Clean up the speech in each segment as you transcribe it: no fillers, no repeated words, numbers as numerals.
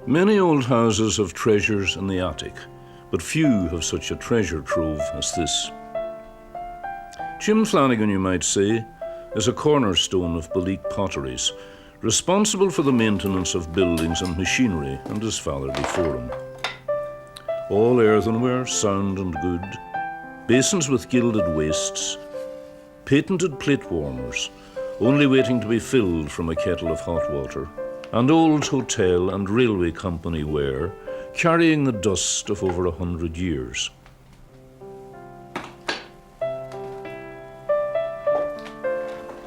Many old houses have treasures in the attic, but few have such a treasure trove as this. Jim Flanagan, you might say, is a cornerstone of Balleek potteries, responsible for the maintenance of buildings and machinery, and his father before him. All earthenware, sound and good, basins with gilded wastes, patented plate warmers, only waiting to be filled from a kettle of hot water, and old hotel and railway company ware, carrying the dust of over 100 years.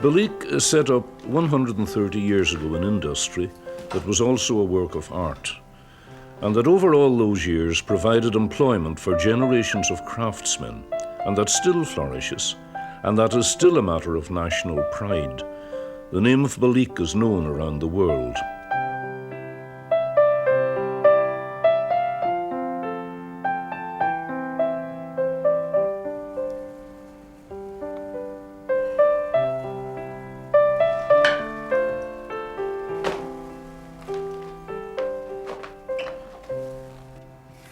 Balleek set up 130 years ago an industry that was also a work of art, and that over all those years provided employment for generations of craftsmen, and that still flourishes, and that is still a matter of national pride. The name of Balleek is known around the world.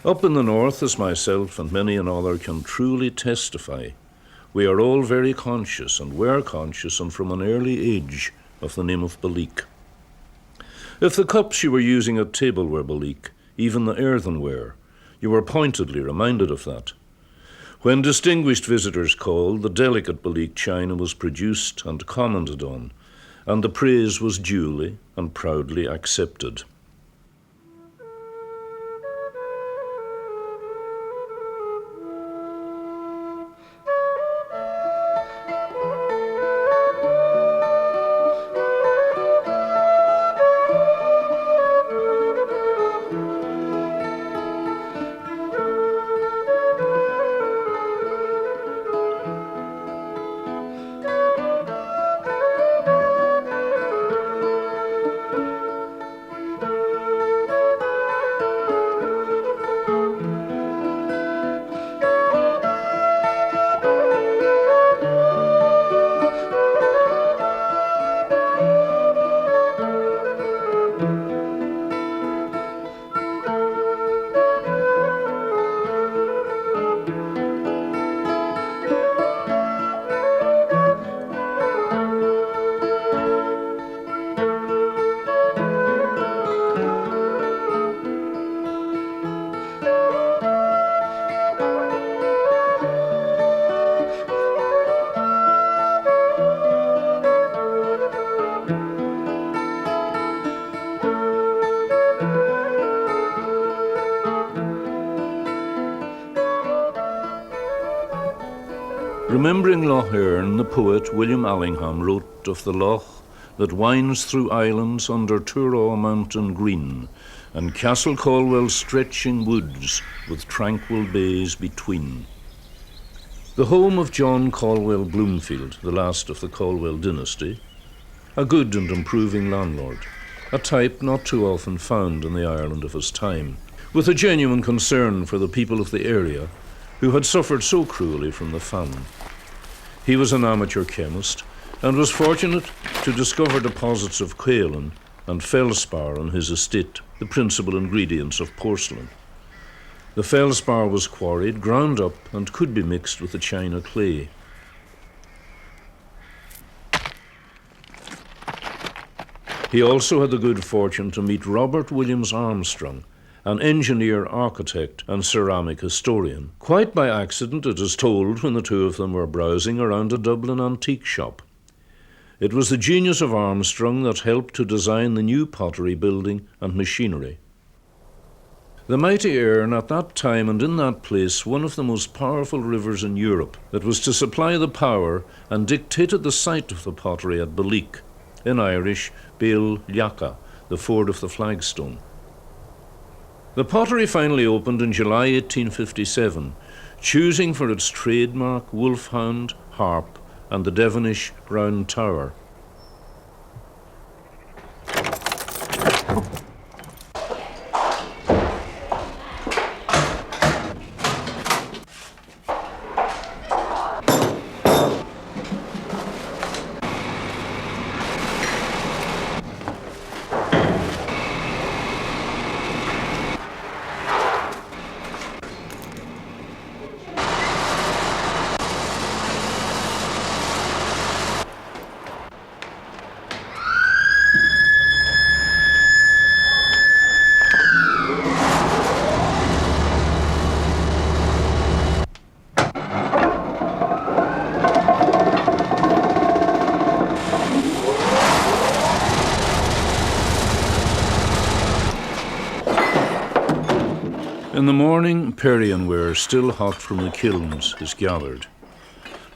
Up in the north, as myself and many another can truly testify, we are all very conscious, and were conscious, and from an early age, of the name of Balleek. If the cups you were using at table were Balleek, even the earthenware, you were pointedly reminded of that. When distinguished visitors called, the delicate Balleek china was produced and commented on, and the praise was duly and proudly accepted. Remembering Lough Erne, the poet William Allingham wrote of the loch that winds through islands under Turraw mountain green, and Castle Caldwell's stretching woods with tranquil bays between. The home of John Caldwell Bloomfield, the last of the Caldwell dynasty, a good and improving landlord, a type not too often found in the Ireland of his time, with a genuine concern for the people of the area who had suffered so cruelly from the famine. He was an amateur chemist and was fortunate to discover deposits of kaolin and feldspar on his estate, the principal ingredients of porcelain. The feldspar was quarried, ground up, and could be mixed with the china clay. He also had the good fortune to meet Robert Williams Armstrong, an engineer, architect, and ceramic historian. Quite by accident, it is told, when the two of them were browsing around a Dublin antique shop. It was the genius of Armstrong that helped to design the new pottery building and machinery. The mighty Erne, at that time and in that place, one of the most powerful rivers in Europe, that was to supply the power and dictated the site of the pottery at Balleek, in Irish, Béal Liacha, the ford of the flagstone. The pottery finally opened in July 1857, choosing for its trademark wolfhound, harp, and the Devonish round tower. In the morning, Parian ware, still hot from the kilns, is gathered.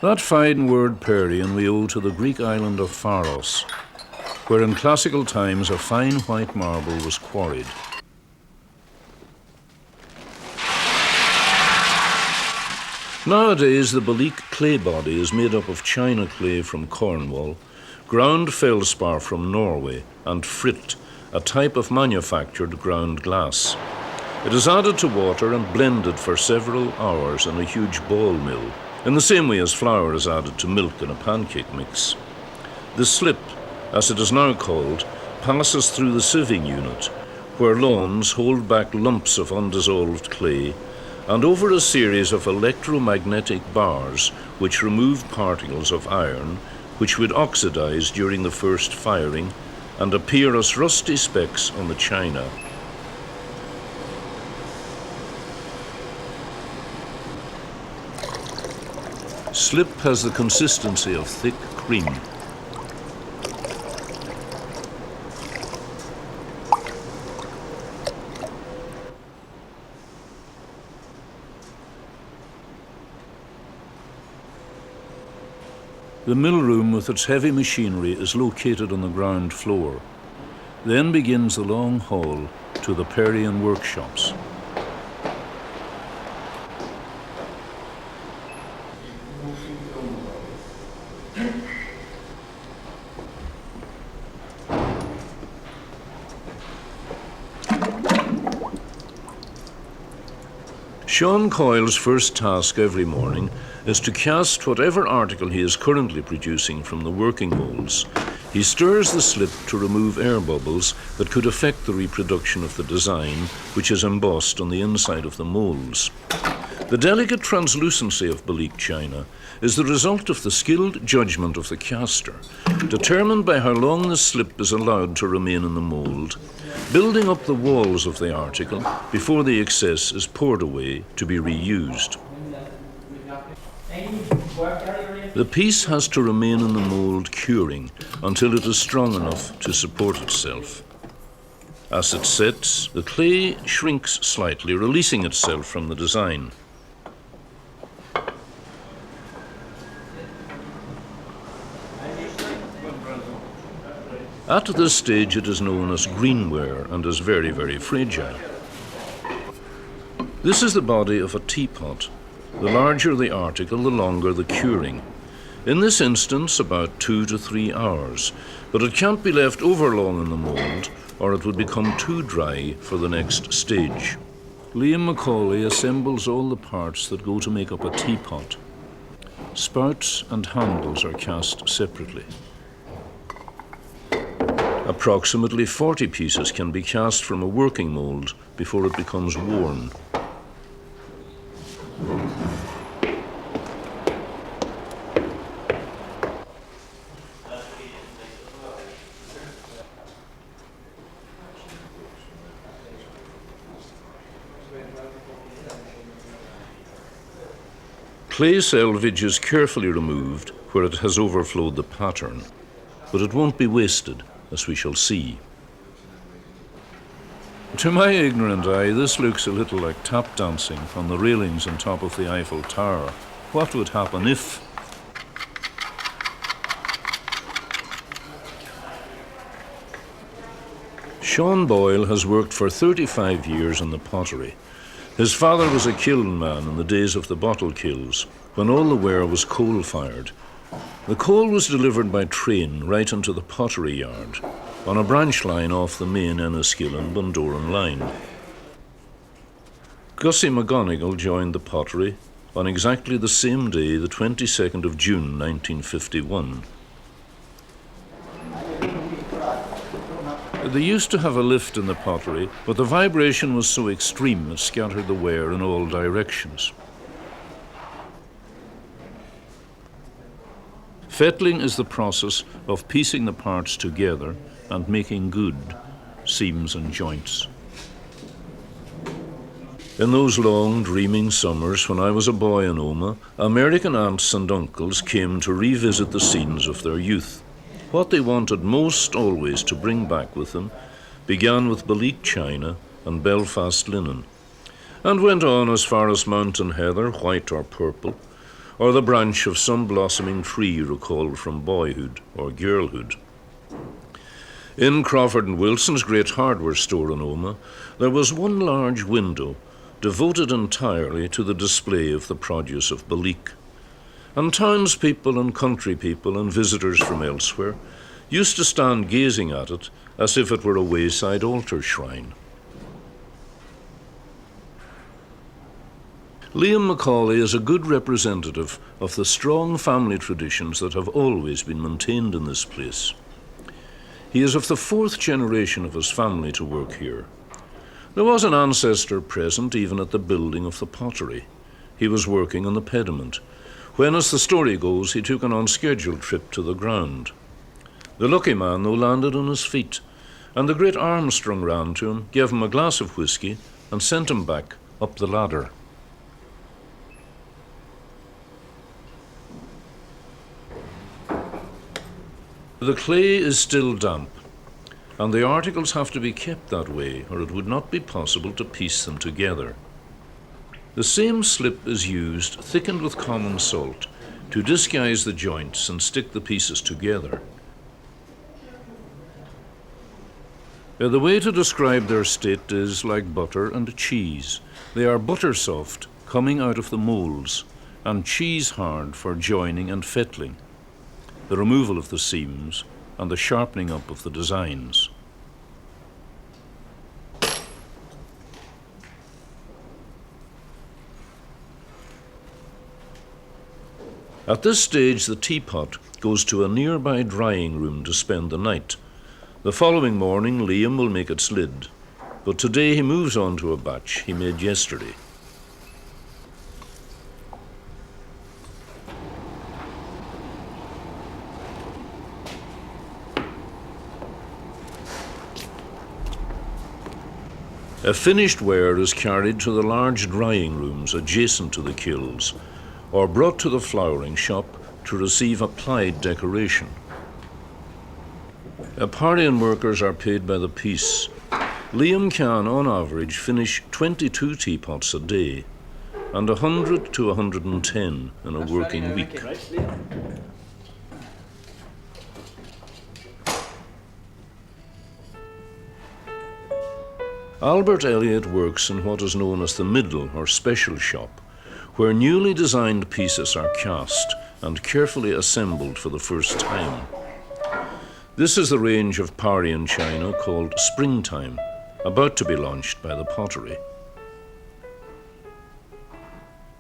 That fine word Parian we owe to the Greek island of Pharos, where in classical times a fine white marble was quarried. Nowadays, the Balik clay body is made up of china clay from Cornwall, ground feldspar from Norway, and frit, a type of manufactured ground glass. It is added to water and blended for several hours in a huge ball mill, in the same way as flour is added to milk in a pancake mix. The slip, as it is now called, passes through the sieving unit, where lawns hold back lumps of undissolved clay, and over a series of electromagnetic bars which remove particles of iron which would oxidize during the first firing and appear as rusty specks on the china. Slip has the consistency of thick cream. The mill room with its heavy machinery is located on the ground floor. Then begins the long hall to the Parian workshops. Sean Coyle's first task every morning is to cast whatever article he is currently producing from the working molds. He stirs the slip to remove air bubbles that could affect the reproduction of the design, which is embossed on the inside of the molds. The delicate translucency of Balik china is the result of the skilled judgment of the caster, determined by how long the slip is allowed to remain in the mold, building up the walls of the article before the excess is poured away to be reused. The piece has to remain in the mold curing until it is strong enough to support itself. As it sets, the clay shrinks slightly, releasing itself from the design. At this stage it is known as greenware and is very, very fragile. This is the body of a teapot. The larger the article, the longer the curing. In this instance, about 2 to 3 hours, but it can't be left over long in the mould or it would become too dry for the next stage. Liam Macaulay assembles all the parts that go to make up a teapot. Spouts and handles are cast separately. Approximately 40 pieces can be cast from a working mould before it becomes worn. Clay selvage is carefully removed where it has overflowed the pattern, but it won't be wasted, as we shall see. To my ignorant eye, this looks a little like tap dancing on the railings on top of the Eiffel Tower. What would happen if? Sean Boyle has worked for 35 years in the pottery. His father was a kiln man in the days of the bottle kilns, when all the ware was coal-fired. The coal was delivered by train right into the pottery yard, on a branch line off the main Enniskillen-Bundoran line. Gussie McGonigal joined the pottery on exactly the same day, the 22nd of June, 1951. They used to have a lift in the pottery, but the vibration was so extreme it scattered the ware in all directions. Fettling is the process of piecing the parts together and making good seams and joints. In those long, dreaming summers when I was a boy in Omagh, American aunts and uncles came to revisit the scenes of their youth. What they wanted most always to bring back with them began with Balik china and Belfast linen. and went on as far as mountain heather, white or purple, or the branch of some blossoming tree recalled from boyhood or girlhood. In Crawford and Wilson's great hardware store in Omagh, there was one large window devoted entirely to the display of the produce of Balleek, and townspeople and country people and visitors from elsewhere used to stand gazing at it as if it were a wayside altar shrine. Liam Macaulay is a good representative of the strong family traditions that have always been maintained in this place. He is of the fourth generation of his family to work here. There was an ancestor present even at the building of the pottery. He was working on the pediment, when, as the story goes, he took an unscheduled trip to the ground. The lucky man, though, landed on his feet, and the great Armstrong ran to him, gave him a glass of whisky, and sent him back up the ladder. The clay is still damp, and the articles have to be kept that way, or it would not be possible to piece them together. The same slip is used, thickened with common salt, to disguise the joints and stick the pieces together. The way to describe their state is like butter and cheese. They are butter soft, coming out of the moulds, and cheese hard for joining and fettling, the removal of the seams, and the sharpening up of the designs. At this stage, the teapot goes to a nearby drying room to spend the night. The following morning, Liam will make its lid, but today he moves on to a batch he made yesterday. A finished ware is carried to the large drying rooms adjacent to the kilns, or brought to the flouring shop to receive applied decoration. Parian workers are paid by the piece. Liam can, on average, finish 22 teapots a day, and 100 to 110 in a working week. Albert Elliott works in what is known as the middle or special shop, where newly designed pieces are cast and carefully assembled for the first time. This is the range of Parian china called Springtime, about to be launched by the pottery.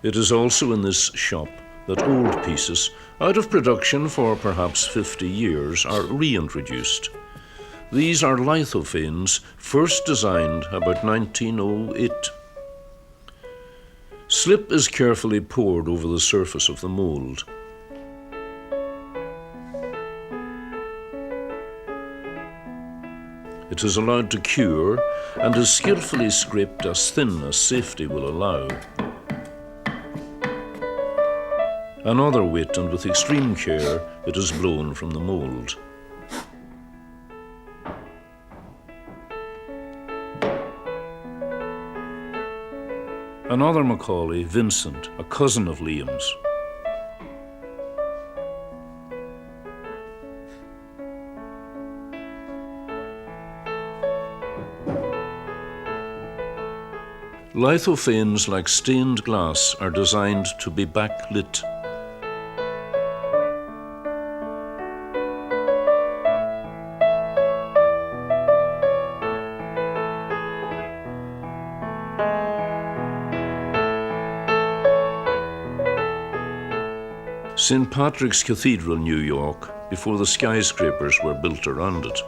It is also in this shop that old pieces, out of production for perhaps 50 years, are reintroduced. These are lithophanes, first designed about 1908. Slip is carefully poured over the surface of the mould. It is allowed to cure and is skillfully scraped as thin as safety will allow. Another weight, and with extreme care, it is blown from the mould. Another Macaulay, Vincent, a cousin of Liam's. Lithophanes, like stained glass, are designed to be backlit. St. Patrick's Cathedral, New York, before the skyscrapers were built around it.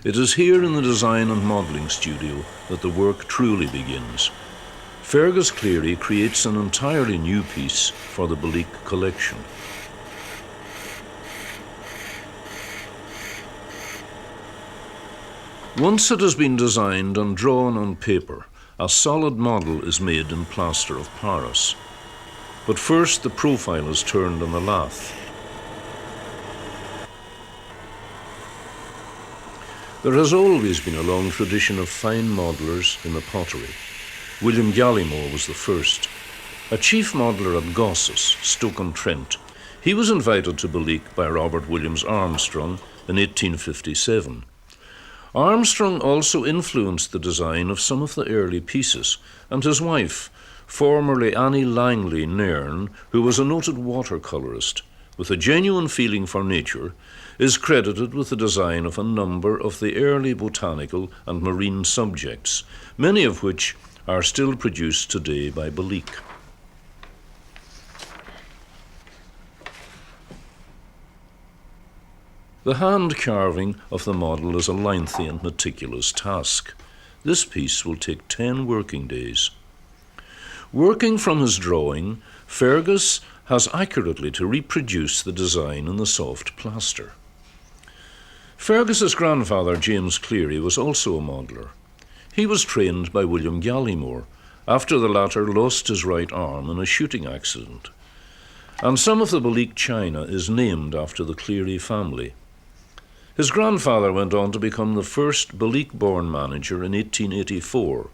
It is here in the design and modelling studio that the work truly begins. Fergus Cleary creates an entirely new piece for the Balleek collection. Once it has been designed and drawn on paper, a solid model is made in plaster of Paris. But first the profile is turned on the lath. There has always been a long tradition of fine modellers in the pottery. William Gallimore was the first. A chief modeller at Gosses, Stoke-on-Trent, he was invited to Beleek by Robert Williams Armstrong in 1857. Armstrong also influenced the design of some of the early pieces, and his wife, formerly Annie Langley Nairn, who was a noted watercolourist, with a genuine feeling for nature, is credited with the design of a number of the early botanical and marine subjects, many of which are still produced today by Beleek. The hand carving of the model is a lengthy and meticulous task. This piece will take 10 working days. Working from his drawing, Fergus has accurately to reproduce the design in the soft plaster. Fergus's grandfather, James Cleary, was also a modeller. He was trained by William Gallimore after the latter lost his right arm in a shooting accident. And some of the Beleek china is named after the Cleary family. His grandfather went on to become the first Beleek-born manager in 1884.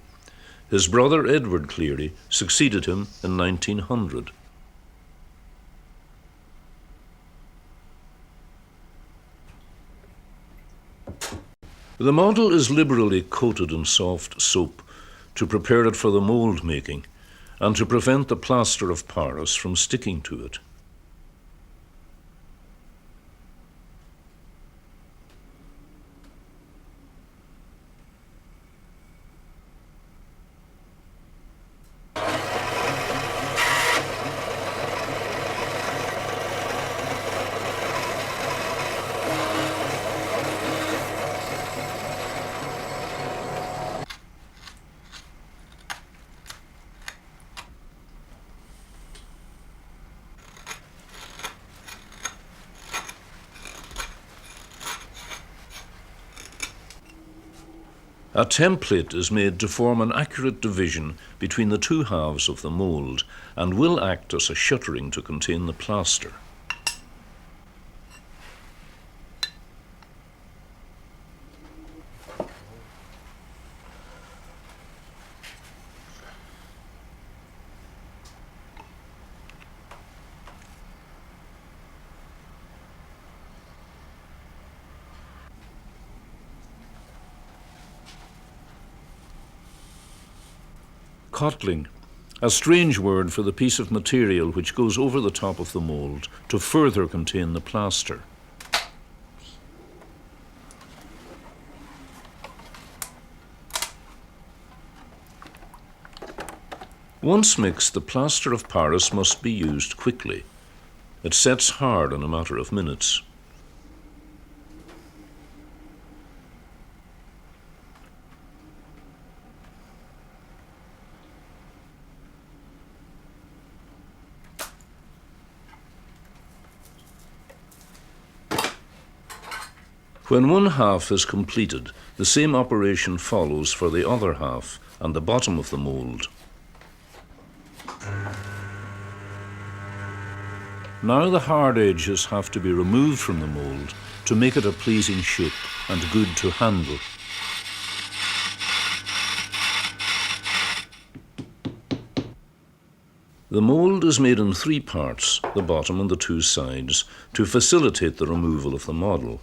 His brother Edward Cleary succeeded him in 1900. The model is liberally coated in soft soap to prepare it for the mould making and to prevent the plaster of Paris from sticking to it. A template is made to form an accurate division between the two halves of the mould and will act as a shuttering to contain the plaster. Cotling, a strange word for the piece of material which goes over the top of the mould to further contain the plaster. Once mixed, the plaster of Paris must be used quickly. It sets hard in a matter of minutes. When one half is completed, the same operation follows for the other half and the bottom of the mould. Now the hard edges have to be removed from the mould to make it a pleasing shape and good to handle. The mould is made in 3 parts, the bottom and the 2 sides, to facilitate the removal of the model.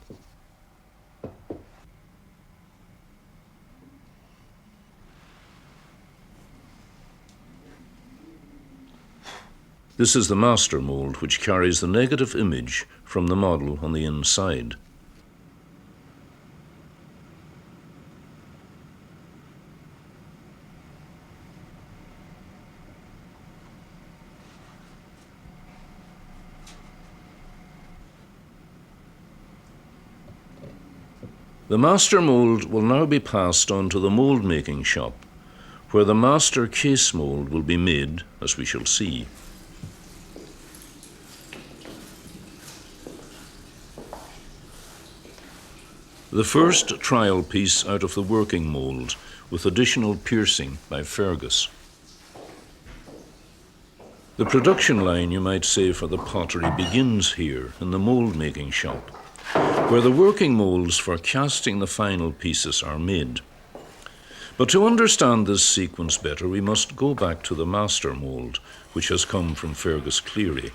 This is the master mould, which carries the negative image from the model on the inside. The master mould will now be passed on to the mould making shop, where the master case mould will be made, as we shall see. The first trial piece out of the working mould, with additional piercing by Fergus. The production line, you might say, for the pottery begins here in the mould-making shop, where the working moulds for casting the final pieces are made. But to understand this sequence better, we must go back to the master mould, which has come from Fergus Cleary.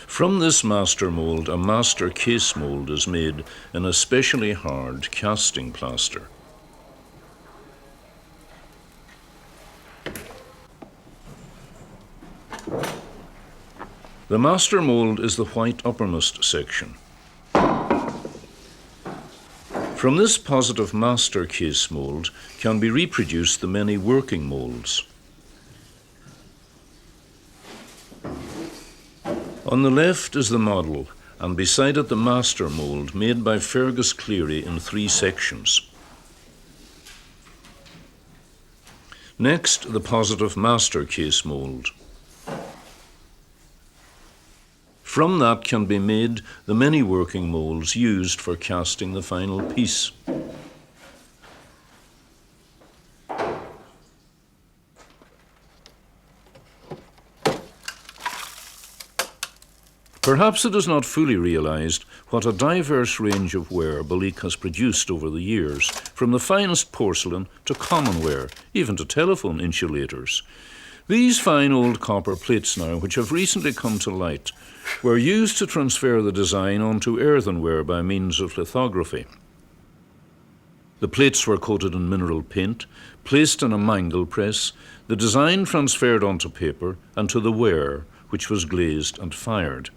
From this master mould, a master case mould is made in a specially hard casting plaster. The master mould is the white uppermost section. From this positive master case mould can be reproduced the many working moulds. On the left is the model, and beside it the master mould made by Fergus Cleary in 3 sections. Next, the positive master case mould. From that can be made the many working moulds used for casting the final piece. Perhaps it is not fully realised what a diverse range of ware Belecke has produced over the years, from the finest porcelain to common ware, even to telephone insulators. These fine old copper plates now, which have recently come to light, were used to transfer the design onto earthenware by means of lithography. The plates were coated in mineral paint, placed in a mangle press, the design transferred onto paper and to the ware, which was glazed and fired.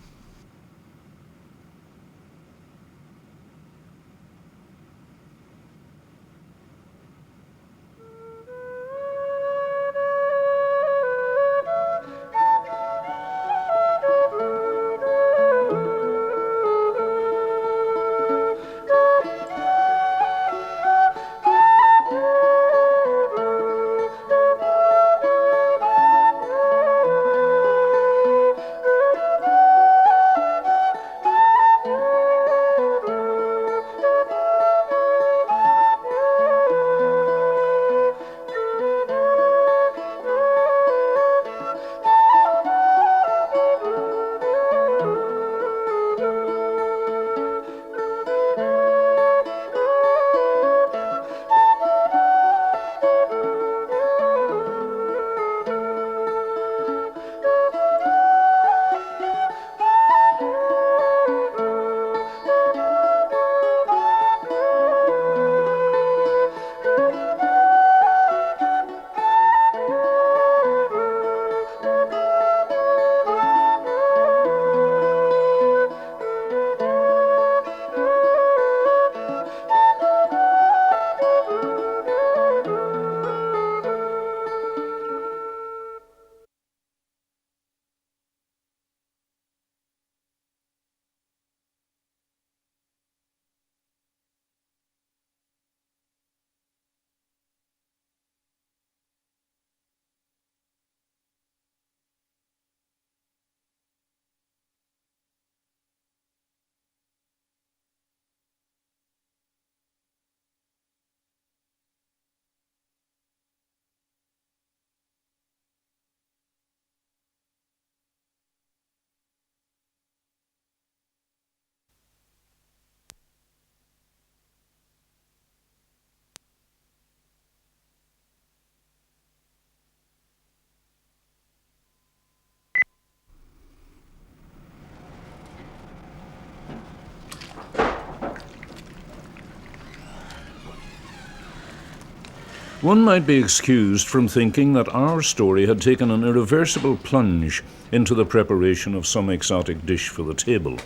One might be excused from thinking that our story had taken an irreversible plunge into the preparation of some exotic dish for the table,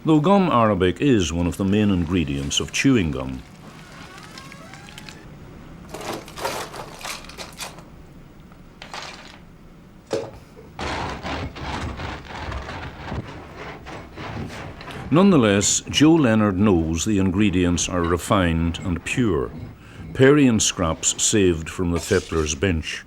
though gum arabic is one of the main ingredients of chewing gum. Nonetheless, Joe Leonard knows the ingredients are refined and pure, Parian scraps saved from the Fettler's bench.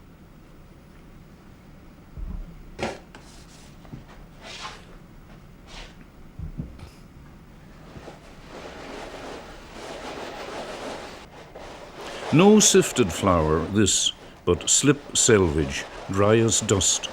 No sifted flour, this, but slip selvage, dry as dust.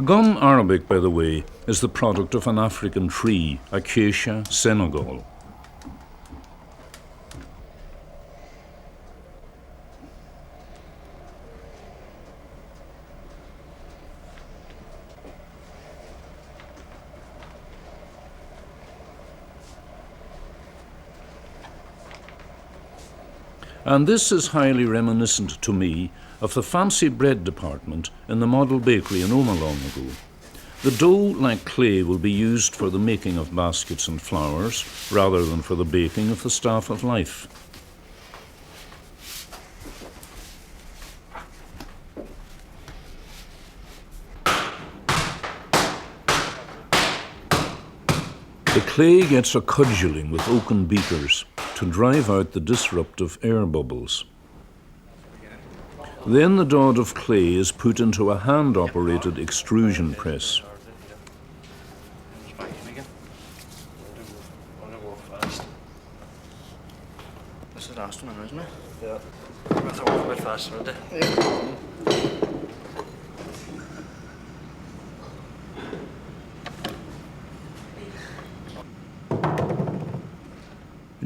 Gum arabic, by the way, is the product of an African tree, Acacia senegal. And this is highly reminiscent to me of the fancy bread department in the model bakery in Omagh long ago. The dough, like clay, will be used for the making of baskets and flowers rather than for the baking of the staff of life. The clay gets a cudgelling with oaken beakers to drive out the disruptive air bubbles. Then the dod of clay is put into a hand-operated extrusion press. This is the last one, isn't it? Yeah. I thought it was a bit faster, isn't it? Yeah.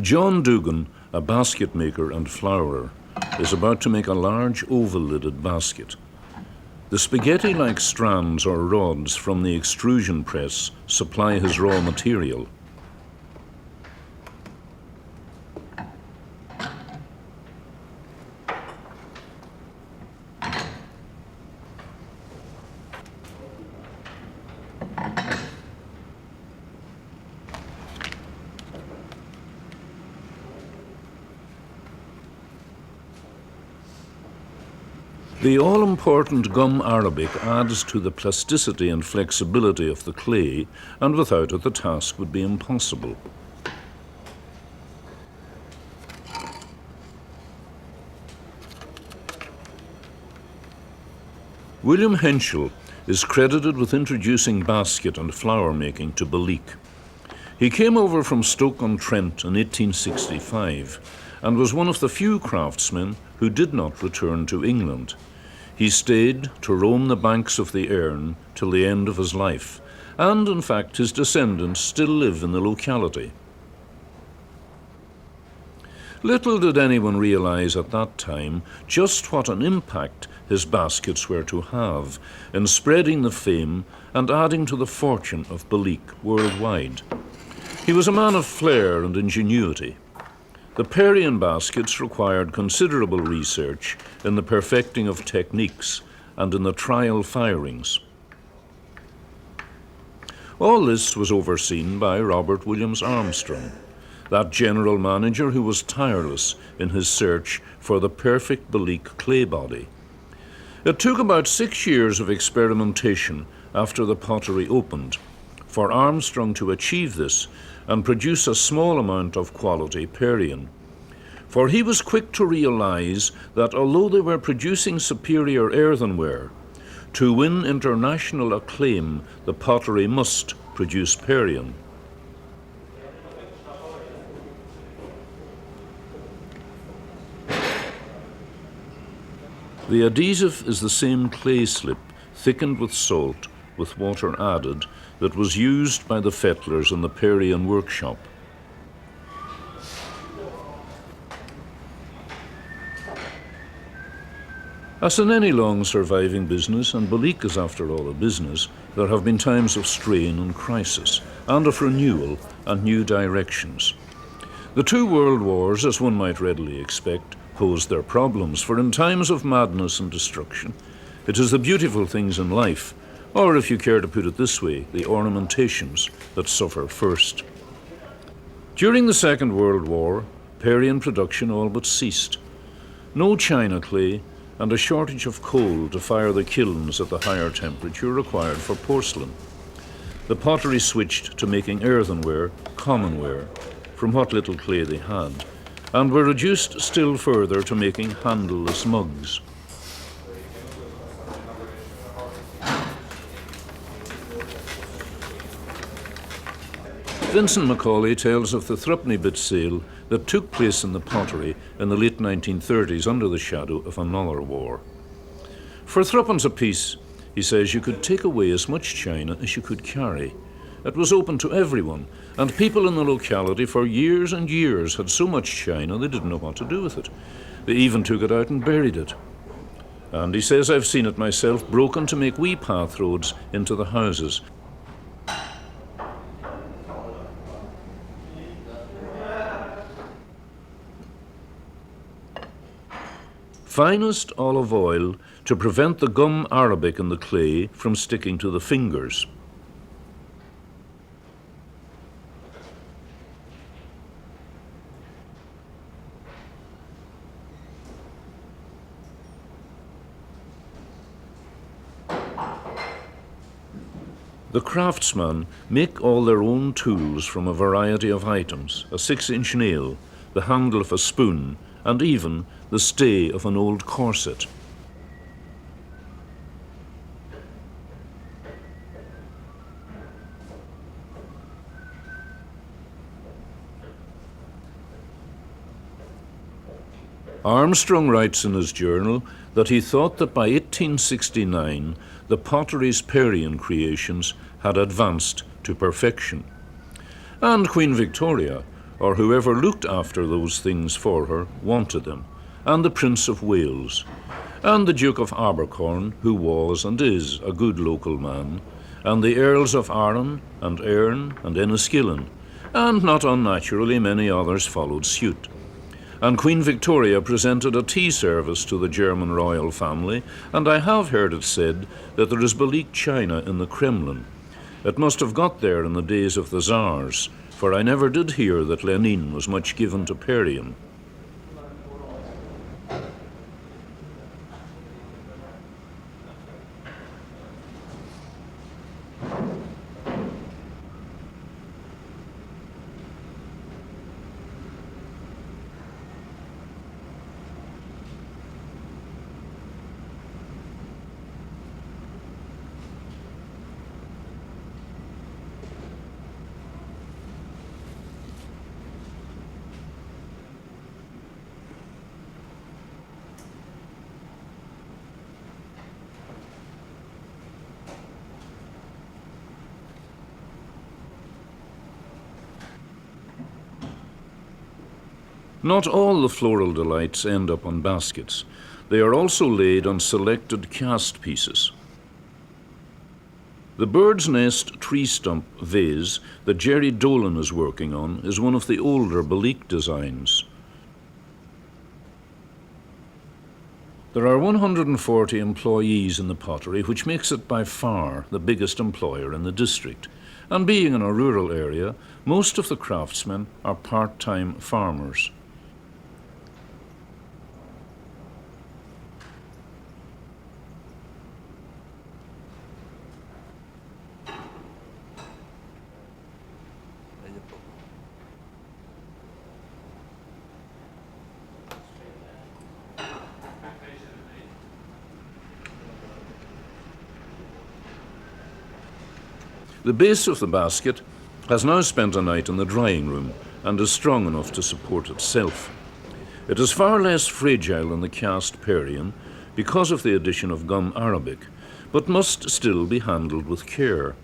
John Dugan, a basket maker and flourer, is about to make a large oval-lidded basket. The spaghetti-like strands or rods from the extrusion press supply his raw material. The all-important gum arabic adds to the plasticity and flexibility of the clay, and without it the task would be impossible. William Henschel is credited with introducing basket and flower making to Ballique. He came over from Stoke-on-Trent in 1865 and was one of the few craftsmen who did not return to England. He stayed to roam the banks of the Erne till the end of his life, and in fact his descendants still live in the locality. Little did anyone realize at that time just what an impact his baskets were to have in spreading the fame and adding to the fortune of Ballique worldwide. He was a man of flair and ingenuity. The Perrion baskets required considerable research in the perfecting of techniques and in the trial firings. All this was overseen by Robert Williams Armstrong, that general manager who was tireless in his search for the perfect Ballique clay body. It took about 6 years of experimentation after the pottery opened for Armstrong to achieve this and produce a small amount of quality Perrion. For he was quick to realize that although they were producing superior earthenware, to win international acclaim, the pottery must produce Perrion. The adhesive is the same clay slip, thickened with salt, with water added, that was used by the fettlers in the Perrion workshop. As in any long surviving business, and Ballique is after all a business, there have been times of strain and crisis, and of renewal and new directions. The 2 world wars, as one might readily expect, posed their problems, for in times of madness and destruction, it is the beautiful things in life, or if you care to put it this way, the ornamentations, that suffer first. During the Second World War, Perrion production all but ceased. No china clay, and a shortage of coal to fire the kilns at the higher temperature required for porcelain. The pottery switched to making earthenware, commonware, from what little clay they had, and were reduced still further to making handleless mugs. Vincent Macaulay tells of the threepenny bit sale that took place in the pottery in the late 1930s under the shadow of another war. For threepence apiece, He says you could take away as much china as you could carry. It was open to everyone, and people in the locality for years and years had so much china they didn't know what to do with it. They even took it out and buried it. And he says, I've seen it myself, broken to make wee path roads into the houses. Finest olive oil to prevent the gum arabic in the clay from sticking to the fingers. The craftsmen make all their own tools from a variety of items, a 6-inch nail, the handle of a spoon, and even the stay of an old corset. Armstrong writes in his journal that he thought that by 1869 the pottery's Parian creations had advanced to perfection. And Queen Victoria, or whoever looked after those things for her, wanted them, and the Prince of Wales, and the Duke of Abercorn, who was and is a good local man, and the Earls of Arran and Erne and Enniskillen, and not unnaturally many others followed suit. And Queen Victoria presented a tea service to the German royal family, and I have heard it said that there is Balik china in the Kremlin. It must have got there in the days of the Tsars, for I never did hear that Lenin was much given to Parian. Not all the floral delights end up on baskets. They are also laid on selected cast pieces. The bird's nest tree stump vase that Jerry Dolan is working on is one of the older Balik designs. There are 140 employees in the pottery, which makes it by far the biggest employer in the district. And being in a rural area, most of the craftsmen are part-time farmers. The base of the basket has now spent a night in the drying room and is strong enough to support itself. It is far less fragile than the cast Parian because of the addition of gum arabic, but must still be handled with care.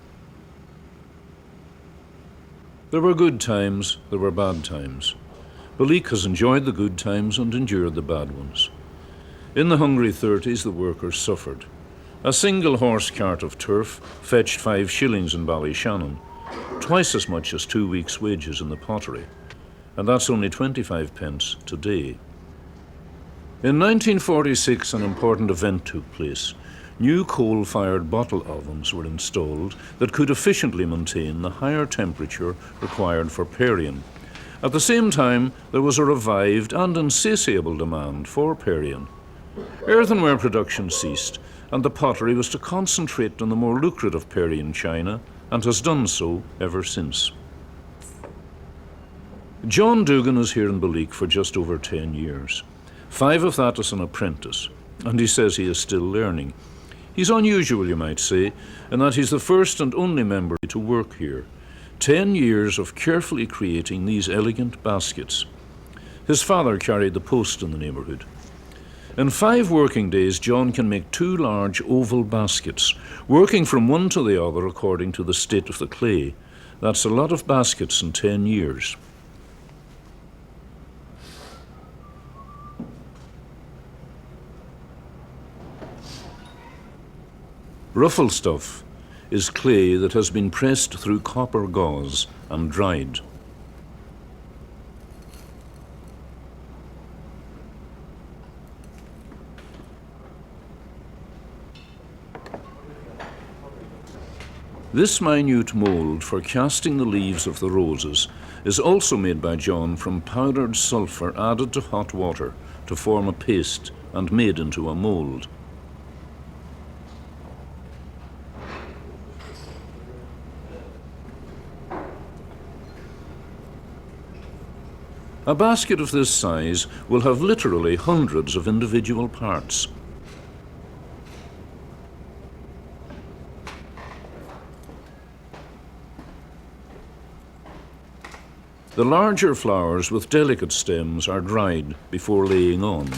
There were good times, there were bad times. Balik has enjoyed the good times and endured the bad ones. In the hungry 30s, the workers suffered. A single horse cart of turf fetched 5 shillings in Ballyshannon, twice as much as 2 weeks' wages in the pottery, and that's only 25 pence today. In 1946, an important event took place. New coal-fired bottle ovens were installed that could efficiently maintain the higher temperature required for Parian. At the same time, there was a revived and insatiable demand for Parian. Earthenware production ceased, and the pottery was to concentrate on the more lucrative Parian china, and has done so ever since. John Dugan is here in Balik for just over 10 years. 5 of that as an apprentice, and he says he is still learning. He's unusual, you might say, in that he's the first and only member to work here. 10 years of carefully creating these elegant baskets. His father carried the post in the neighbourhood. In 5 working days, John can make 2 large oval baskets, working from one to the other according to the state of the clay. That's a lot of baskets in 10 years. Ruffle stuff is clay that has been pressed through copper gauze and dried. This minute mould for casting the leaves of the roses is also made by John from powdered sulphur added to hot water to form a paste and made into a mould. A basket of this size will have literally hundreds of individual parts. The larger flowers with delicate stems are dried before laying on.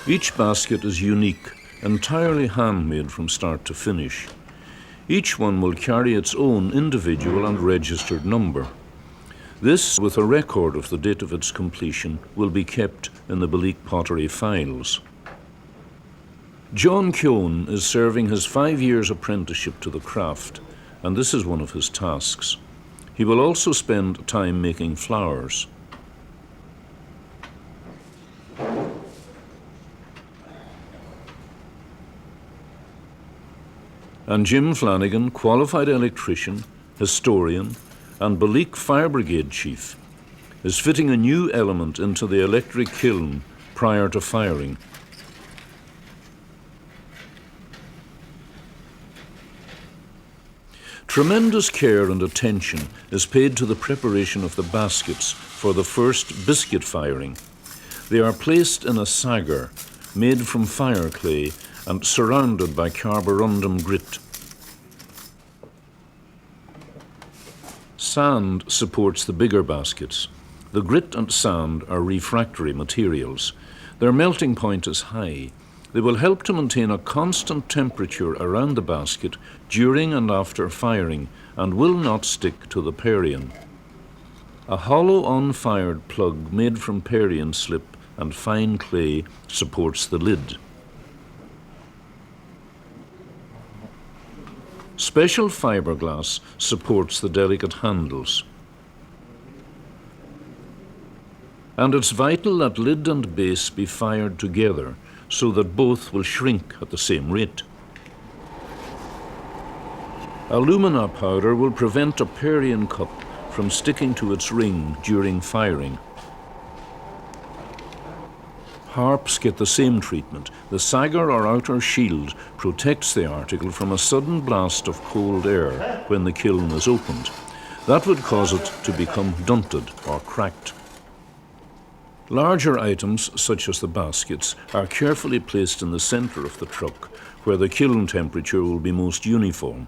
Each basket is unique, entirely handmade from start to finish. Each one will carry its own individual and registered number. This, with a record of the date of its completion, will be kept in the Belik Pottery files. John Keown is serving his 5 years apprenticeship to the craft, and this is one of his tasks. He will also spend time making flowers. And Jim Flanagan, qualified electrician, historian, and Belik Fire Brigade chief, is fitting a new element into the electric kiln prior to firing. Tremendous care and attention is paid to the preparation of the baskets for the first biscuit firing. They are placed in a saggar made from fire clay and surrounded by carborundum grit. Sand supports the bigger baskets. The grit and sand are refractory materials. Their melting point is high. They will help to maintain a constant temperature around the basket during and after firing and will not stick to the period. A hollow unfired plug made from period slip and fine clay supports the lid. Special fiberglass supports the delicate handles. And it's vital that lid and base be fired together so that both will shrink at the same rate. Alumina powder will prevent a period cup from sticking to its ring during firing. Harps get the same treatment. The saggar or outer shield protects the article from a sudden blast of cold air when the kiln is opened. That would cause it to become dunted or cracked. Larger items, such as the baskets, are carefully placed in the center of the truck, where the kiln temperature will be most uniform.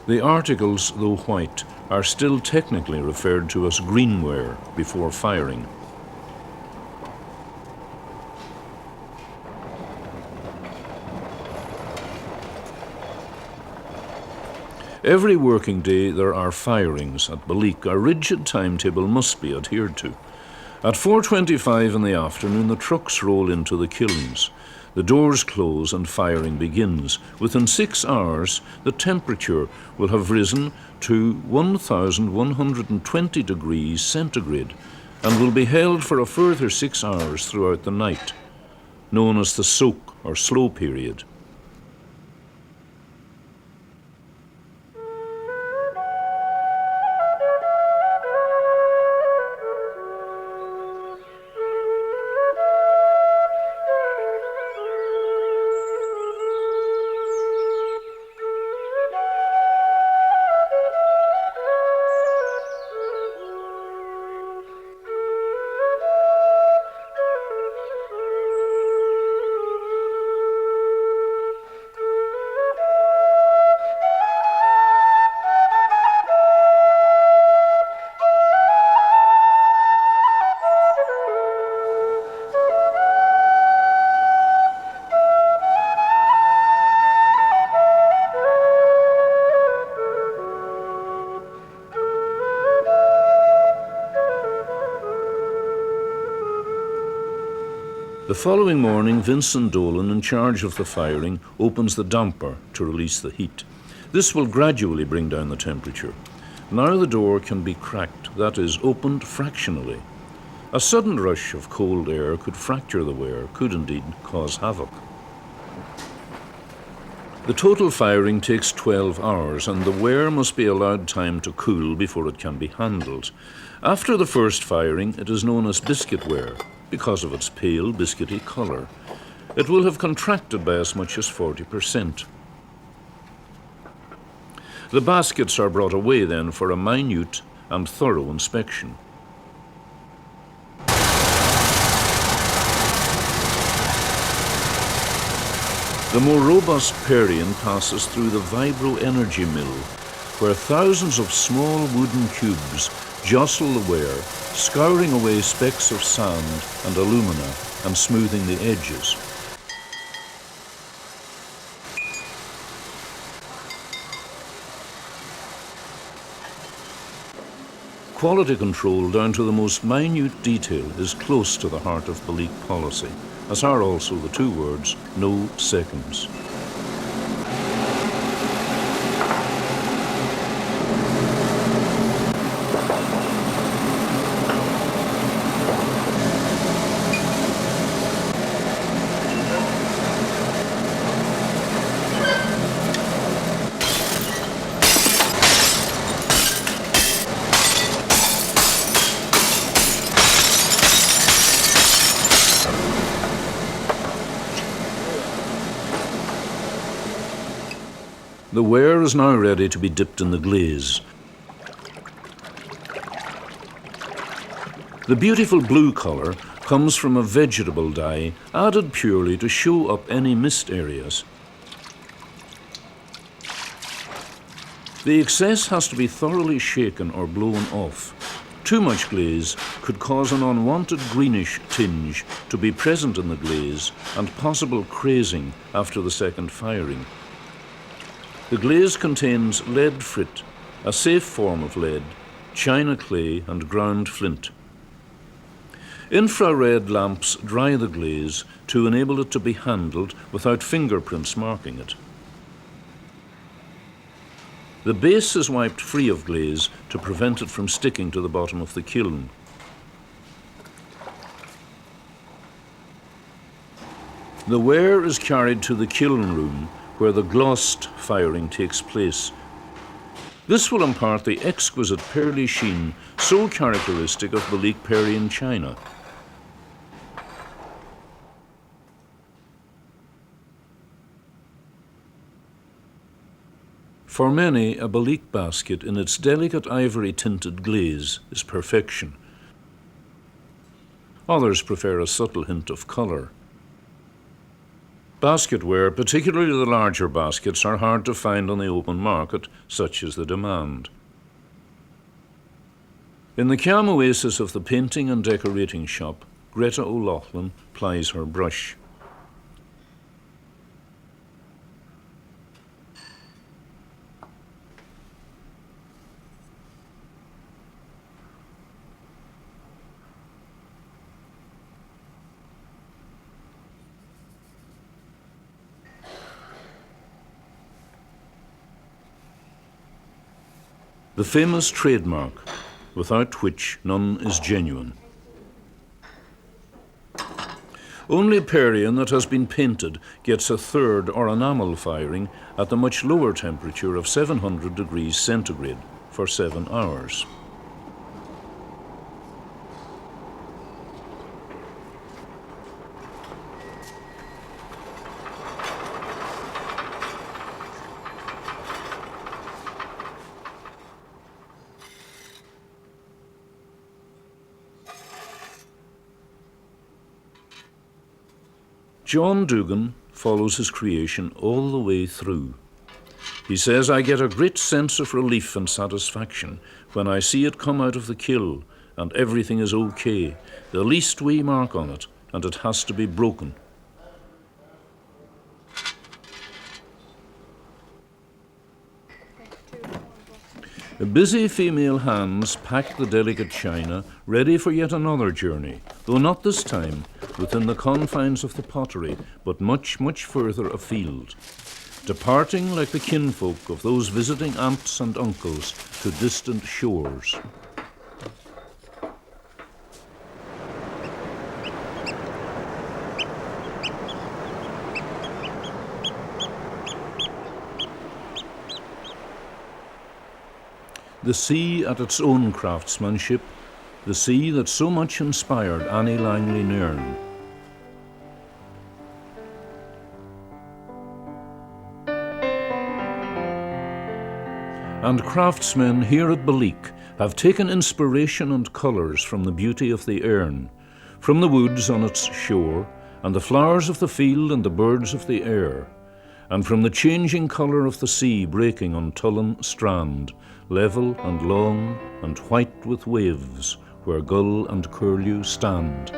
The articles, though white, are still technically referred to as greenware before firing. Every working day there are firings at Belik. A rigid timetable must be adhered to. At 4:25 in the afternoon, the trucks roll into the kilns. The doors close and firing begins. Within 6 hours, the temperature will have risen to 1,120 degrees centigrade and will be held for a further 6 hours throughout the night, known as the soak or slow period. The following morning, Vincent Dolan, in charge of the firing, opens the damper to release the heat. This will gradually bring down the temperature. Now the door can be cracked, that is, opened fractionally. A sudden rush of cold air could fracture the ware, could indeed cause havoc. The total firing takes 12 hours, and the ware must be allowed time to cool before it can be handled. After the first firing, it is known as biscuit ware, because of its pale, biscuity colour. It will have contracted by as much as 40%. The baskets are brought away then for a minute and thorough inspection. The more robust Perrien passes through the Vibro Energy Mill, where thousands of small wooden cubes jostle the ware, scouring away specks of sand and alumina and smoothing the edges. Quality control down to the most minute detail is close to the heart of Balik policy, as are also the two words, no seconds. The ware is now ready to be dipped in the glaze. The beautiful blue colour comes from a vegetable dye added purely to show up any missed areas. The excess has to be thoroughly shaken or blown off. Too much glaze could cause an unwanted greenish tinge to be present in the glaze and possible crazing after the second firing. The glaze contains lead frit, a safe form of lead, china clay and ground flint. Infrared lamps dry the glaze to enable it to be handled without fingerprints marking it. The base is wiped free of glaze to prevent it from sticking to the bottom of the kiln. The ware is carried to the kiln room where the glossed firing takes place. This will impart the exquisite pearly sheen so characteristic of Balik Perrien china. For many, a Balik basket in its delicate ivory-tinted glaze is perfection. Others prefer a subtle hint of colour. Basketware, particularly the larger baskets, are hard to find on the open market, such is the demand. In the calm oasis of the painting and decorating shop, Greta O'Loughlin plies her brush. the famous trademark, without which none is genuine. Only Parian that has been painted gets a third or enamel firing at the much lower temperature of 700 degrees centigrade for 7 hours. John Dugan follows his creation all the way through. He says, "I get a great sense of relief and satisfaction when I see it come out of the kiln and everything is okay, the least wee mark on it, and it has to be broken." Busy female hands pack the delicate china, ready for yet another journey, though not this time within the confines of the pottery, but much, much further afield, departing like the kinfolk of those visiting aunts and uncles to distant shores. The sea at its own craftsmanship, the sea that so much inspired Annie Langley Nairn. And craftsmen here at Beleek have taken inspiration and colours from the beauty of the Erne, from the woods on its shore, and the flowers of the field and the birds of the air, and from the changing colour of the sea breaking on Tullen strand, level and long and white with waves, where gull and curlew stand.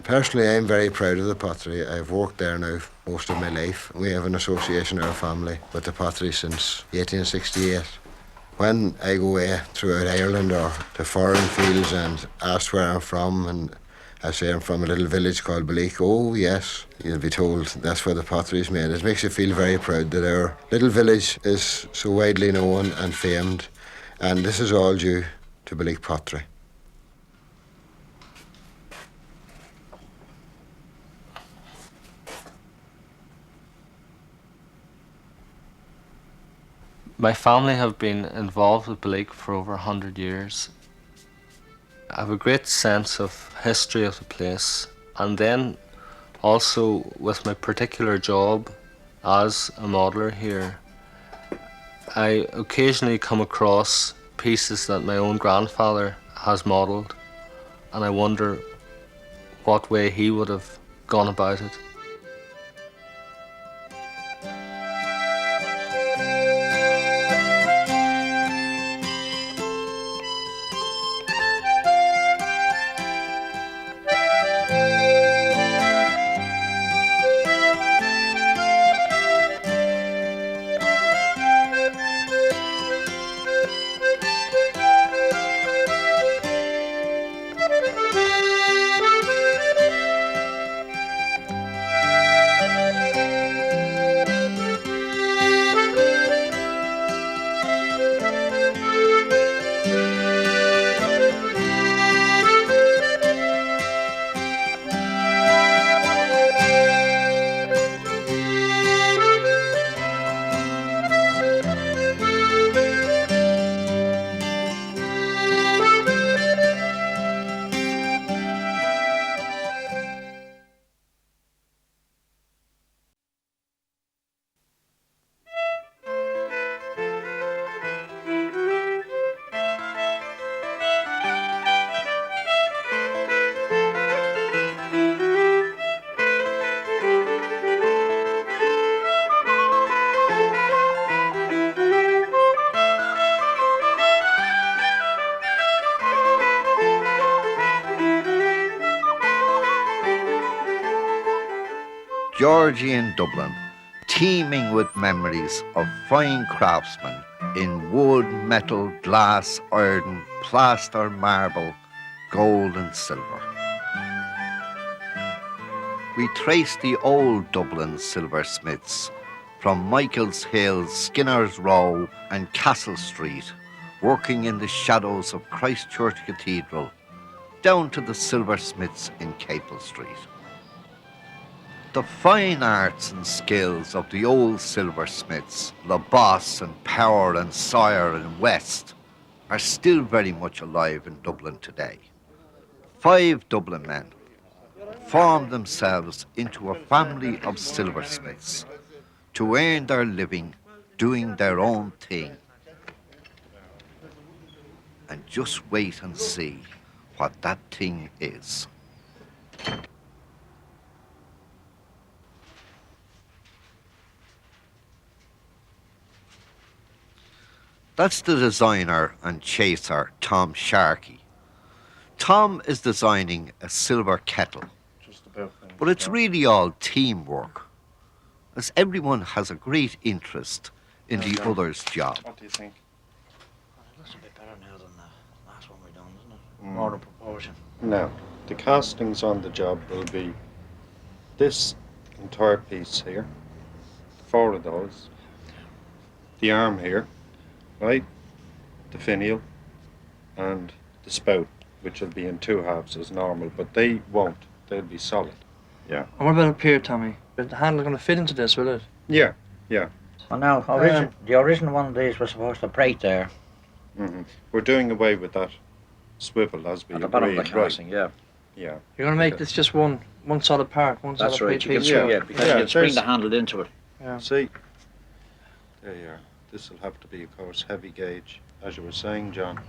Personally, I'm very proud of the pottery. I've worked there now most of my life. We have an association in our family with the pottery since 1868. When I go away throughout Ireland or to foreign fields and asked where I'm from, and I say I'm from a little village called Beleek, oh yes, you'll be told that's where the pottery is made. It makes you feel very proud that our little village is so widely known and famed, and this is all due to Beleek pottery. My family have been involved with Beleek for over 100 years. I have a great sense of history of the place, and then also with my particular job as a modeller here, I occasionally come across pieces that my own grandfather has modelled, and I wonder what way he would have gone about it. Georgian Dublin, teeming with memories of fine craftsmen in wood, metal, glass, iron, plaster, marble, gold and silver. We trace the old Dublin silversmiths from Michael's Hill, Skinner's Row and Castle Street, working in the shadows of Christchurch Cathedral, down to the silversmiths in Capel Street. The fine arts and skills of the old silversmiths, LaBosse and Power and Sawyer and West, are still very much alive in Dublin today. 5 Dublin men formed themselves into a family of silversmiths to earn their living doing their own thing. And just wait and see what that thing is. That's the designer and chaser, Tom Sharkey. Tom is designing a silver kettle, but it's really all teamwork, as everyone has a great interest in the other's job. What do you think? It looks a bit better now than the last one we done, doesn't it? More the proportion. Now, the castings on the job will be this entire piece here, 4 of those, the arm here, right, the finial, and the spout, which will be in 2 halves as normal, but they won't. They'll be solid. Yeah. And what about up here, Tommy? Is the handle going to fit into this, will it? Yeah, yeah. Well, now, the original one of these was supposed to break there We're doing away with that swivel as we at the bottom of the agreed, right? casting, yeah. Yeah. You're going to make this just one solid part, one That's solid right. You can piece. swing, because Yeah, you can spring there's- the handle into it. Yeah. See? There you are. This will have to be, of course, heavy gauge, as you were saying, John.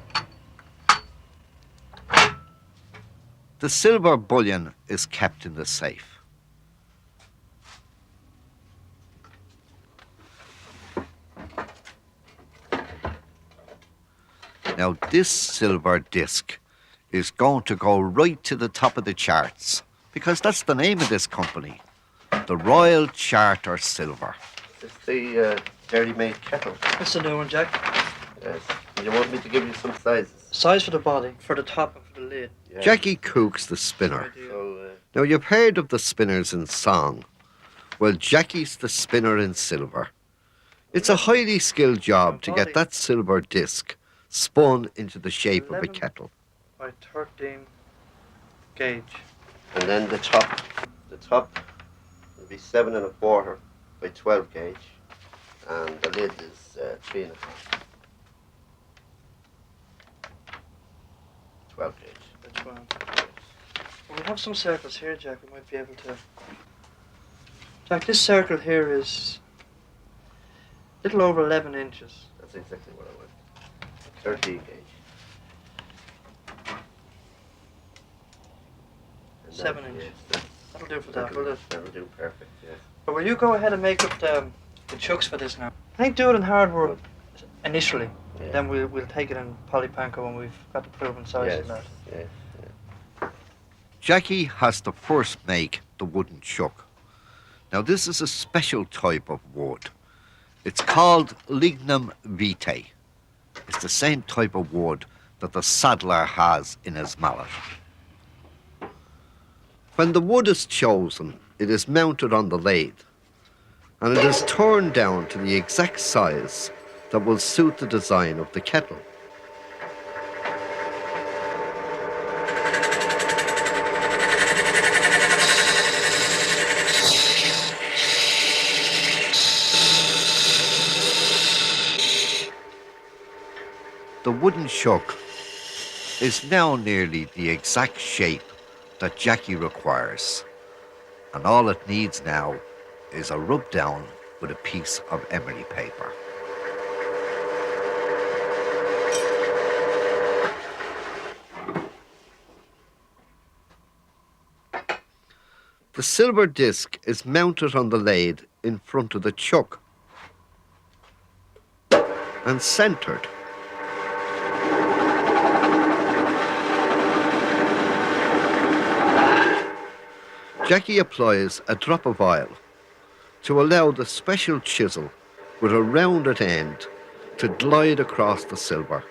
The silver bullion is kept in the safe. Now this silver disc is going to go right to the top of the charts, because that's the name of this company, the Royal Charter Silver. It's the dairy-made kettle. What's the new one, Jack? Yes. And you want me to give you some sizes? Size for the body, for the top and for the lid. Yeah. Jackie Cook's the spinner. So, Now you've heard of the spinners in song. Well, Jackie's the spinner in silver. It's a highly skilled job to get that silver disc spun into the shape of a 11. kettle. By 13 gauge. and then the top will be 7 1/4 by 12 gauge, and the lid is 3 1/2. 12 gauge. That's fine. Well, we have some circles here, Jack. We might be able to. Jack, this circle here is a little over 11 inches. That's exactly what I want. 13 gauge. And 7 that- inch. yes, that's- That'll do for that, will it? That'll do perfect, yes. But will you go ahead and make up the chucks for this now? I think do it in hardwood initially. Yeah. Then we'll take it in polypanko when we've got the proven size Yes, of that. yes. Jackie has to first make the wooden chuck. Now this is a special type of wood. It's called lignum vitae. It's the same type of wood that the saddler has in his mallet. When the wood is chosen, it is mounted on the lathe, and it is turned down to the exact size that will suit the design of the kettle. The wooden chuck is now nearly the exact shape that Jackie requires, and all it needs now is a rub down with a piece of emery paper. The silver disc is mounted on the lathe in front of the chuck and centered. Jackie applies a drop of oil to allow the special chisel with a rounded end to glide across the silver.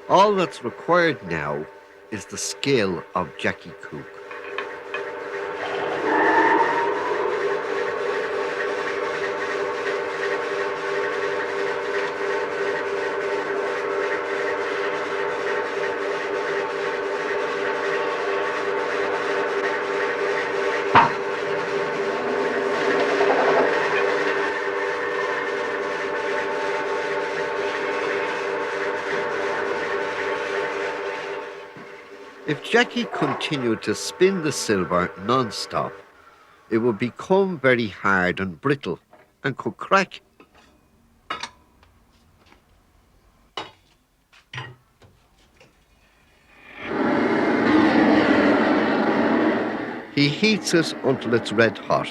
All that's required now is the skill of Jackie Cook. If Jackie continued to spin the silver non-stop, it would become very hard and brittle and could crack. He heats it until it's red hot.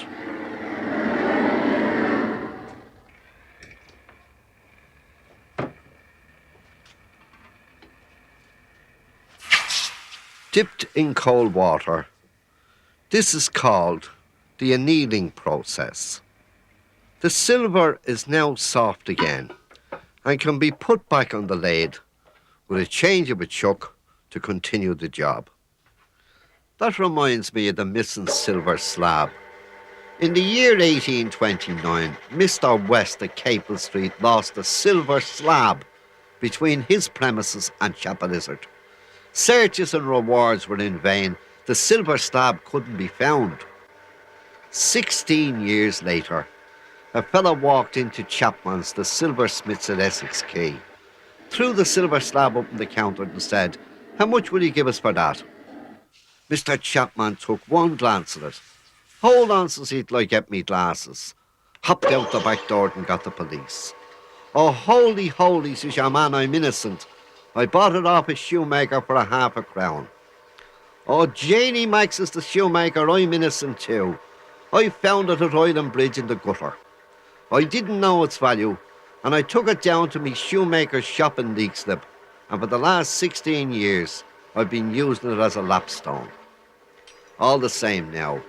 Dipped in cold water. This is called the annealing process. The silver is now soft again and can be put back on the lathe with a change of a chuck to continue the job. That reminds me of the missing silver slab. In the year 1829, Mr. West at Capel Street lost a silver slab between his premises and Chapel Lizard. Searches and rewards were in vain. The silver slab couldn't be found. 16 years later, a fellow walked into Chapman's, the silversmiths at Essex Quay, threw the silver slab up on the counter and said, "How much will you give us for that?" Mr. Chapman took one glance at it. "Hold on," says he, "till I get me glasses." Hopped out the back door and got the police. "Oh, holy, holy," says your man, "I'm innocent. I bought it off a shoemaker for half a crown." "Oh, Janie Max," says the shoemaker, "I'm innocent too. I found it at Island Bridge in the gutter. I didn't know its value, and I took it down to me shoemaker's shop in Leixlip, and for the last 16 years, I've been using it as a lapstone." All the same now,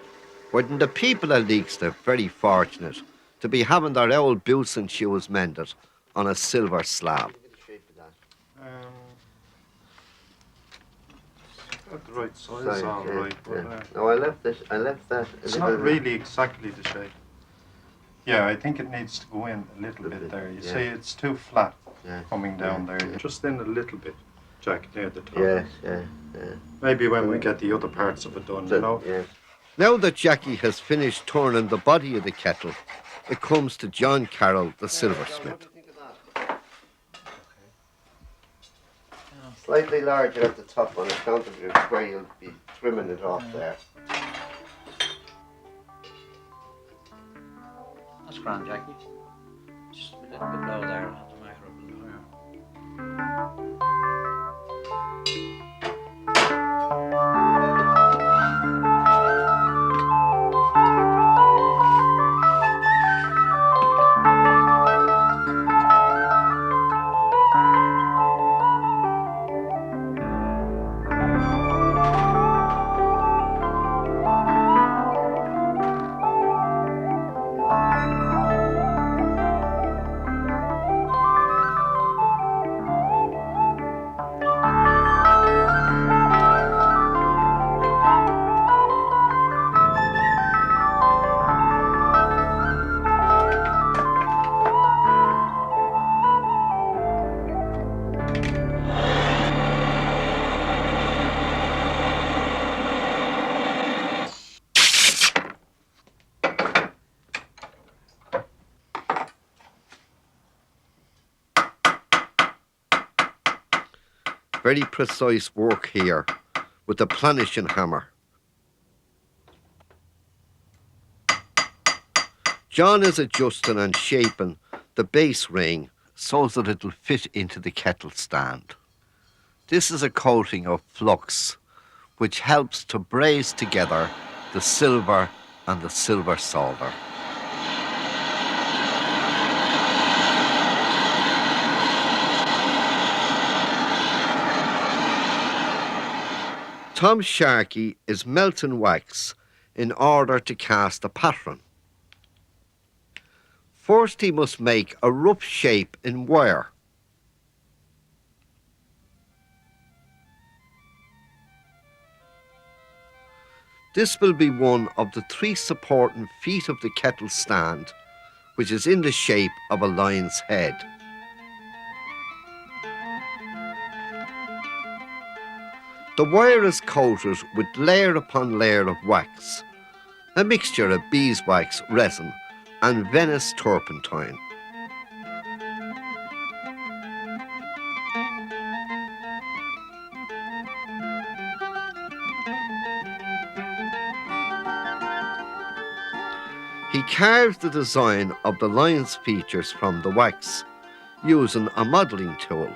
weren't the people of Leixlip very fortunate to be having their old boots and shoes mended on a silver slab? Got the right size, Size, all yeah, right. yeah. But, No, I left that a it's little not really exactly the shape. Yeah, I think it needs to go in a little bit there. You yeah. see, it's too flat Yeah. coming down there. Just in a little bit, Jack, near the top. Yes, yeah. Maybe when we get the other parts of it done, you know. Yes. Now that Jackie has finished turning the body of the kettle, it comes to John Carroll, the silversmith. Slightly larger at the top on account of where you'll be trimming it off there. That's grand, Jackie. Just a little bit low there. I'll have to make it a bit higher. Very precise work here with the planishing hammer. John is adjusting and shaping the base ring so that it'll fit into the kettle stand. This is a coating of flux which helps to braze together the silver and the silver solder. Tom Sharkey is melting wax in order to cast a pattern. First he must make a rough shape in wire. This will be one of the 3 supporting feet of the kettle stand, which is in the shape of a lion's head. The wire is coated with layer upon layer of wax, a mixture of beeswax resin and Venice turpentine. He carves the design of the lion's features from the wax using a modelling tool.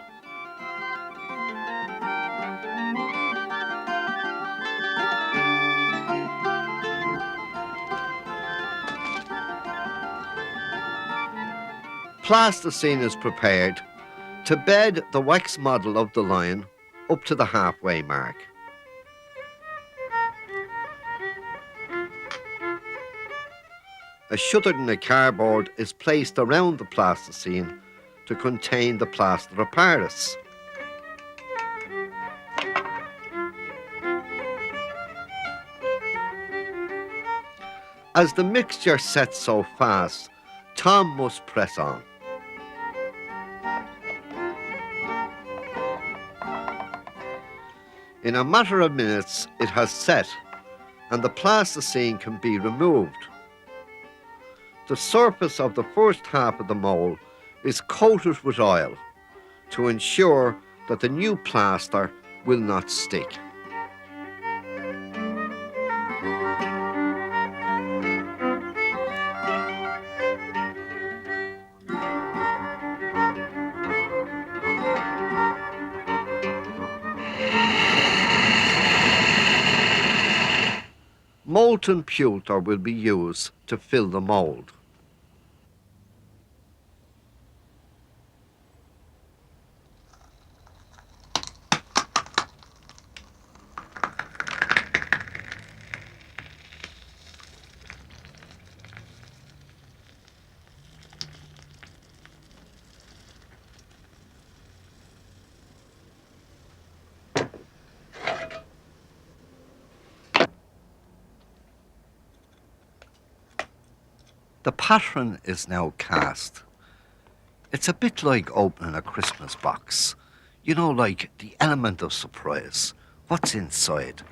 Plasticine is prepared to bed the wax model of the lion up to the halfway mark. A shutter in a cardboard is placed around the plasticine to contain the plaster of Paris. As the mixture sets so fast, Tom must press on. In a matter of minutes, it has set, and the plasticine can be removed. The surface of the first half of the mould is coated with oil to ensure that the new plaster will not stick. Molten pewter will be used to fill the mould. The pattern is now cast. It's a bit like opening a Christmas box. You know, like the element of surprise. What's inside?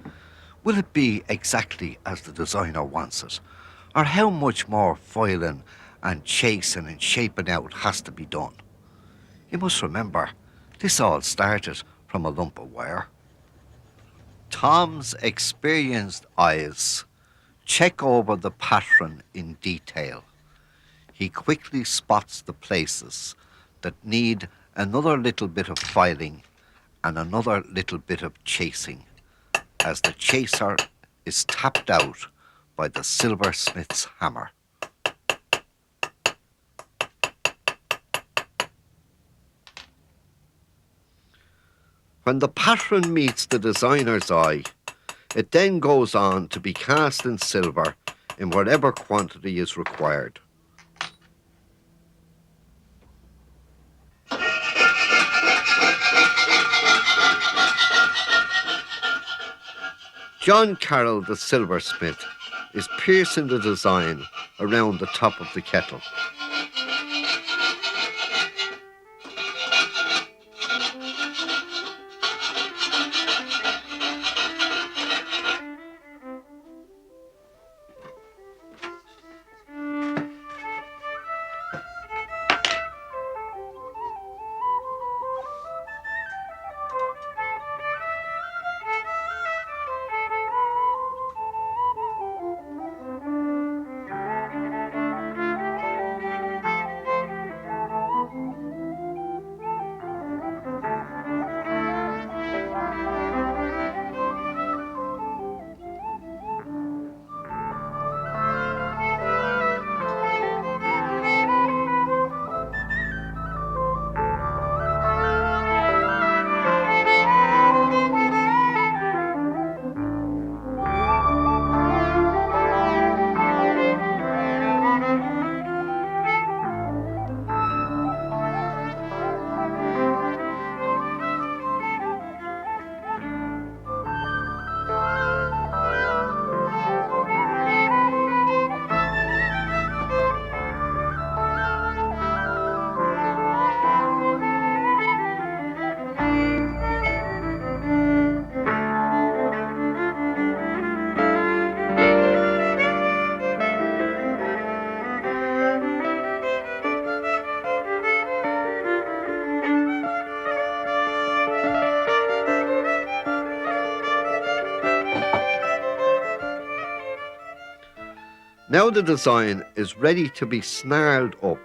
Will it be exactly as the designer wants it? Or how much more foiling and chasing and shaping out has to be done? You must remember, this all started from a lump of wire. Tom's experienced eyes check over the pattern in detail. He quickly spots the places that need another little bit of filing and another little bit of chasing, as the chaser is tapped out by the silversmith's hammer. When the pattern meets the designer's eye, it then goes on to be cast in silver in whatever quantity is required. John Carroll, the silversmith, is piercing the design around the top of the kettle. Now the design is ready to be snarled up.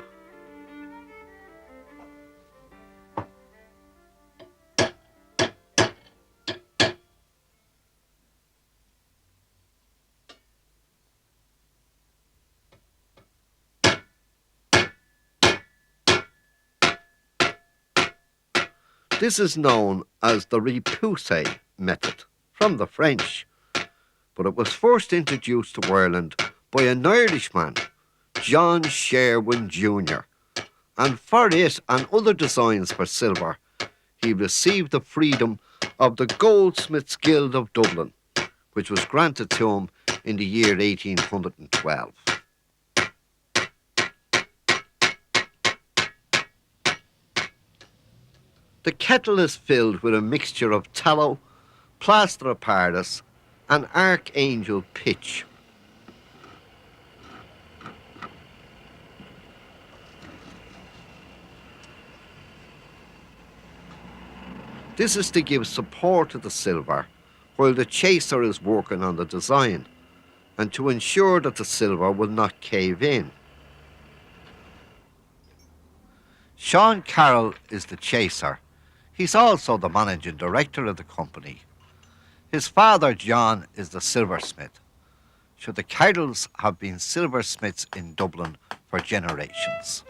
This is known as the repousse method, from the French, but it was first introduced to Ireland by an Irishman, John Sherwin Jr., and for it and other designs for silver, he received the freedom of the Goldsmiths Guild of Dublin, which was granted to him in the year 1812. The kettle is filled with a mixture of tallow, plaster of Paris, and archangel pitch. This is to give support to the silver while the chaser is working on the design, and to ensure that the silver will not cave in. Sean Carroll is the chaser. He's also the managing director of the company. His father, John, is the silversmith. So the Carrolls have been silversmiths in Dublin for generations.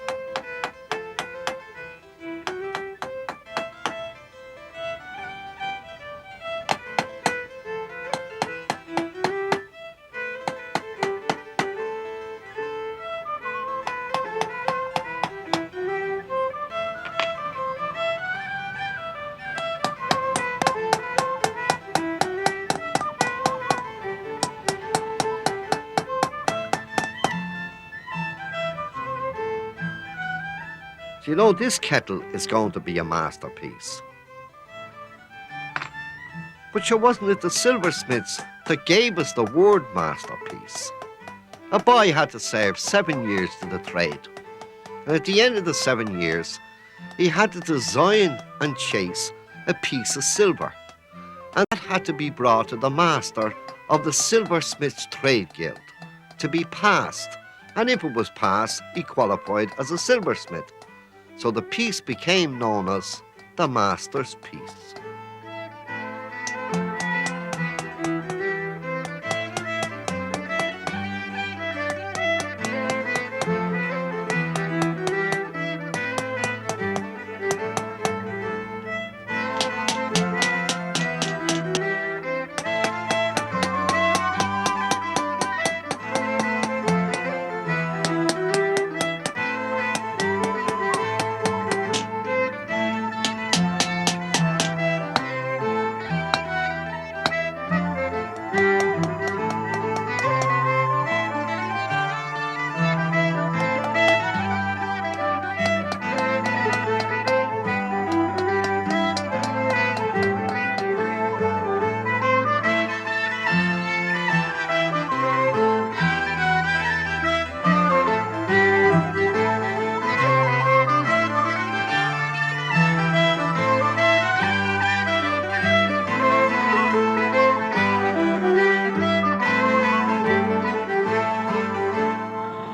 You know, this kettle is going to be a masterpiece. But sure, wasn't it the silversmiths that gave us the word masterpiece? A boy had to serve 7 years to the trade. And at the end of the 7 years, he had to design and chase a piece of silver. And that had to be brought to the master of the Silversmiths Trade Guild to be passed. And if it was passed, he qualified as a silversmith. So the piece became known as the Master's Piece.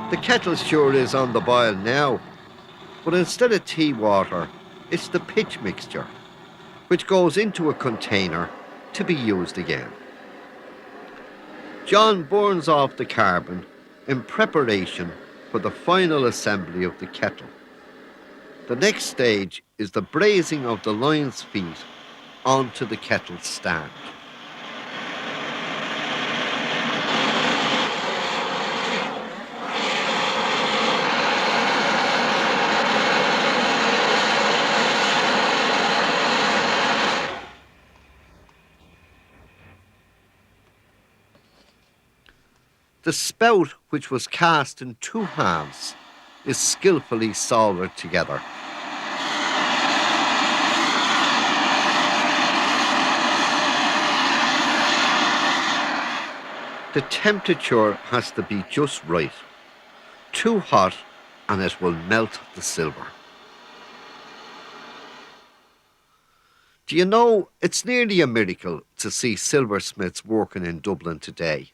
The kettle sure is on the boil now, but instead of tea water, it's the pitch mixture, which goes into a container to be used again. John burns off the carbon in preparation for the final assembly of the kettle. The next stage is the brazing of the lion's feet onto the kettle stand. The spout, which was cast in 2 halves, is skillfully soldered together. The temperature has to be just right. Too hot and it will melt the silver. Do you know, it's nearly a miracle to see silversmiths working in Dublin today.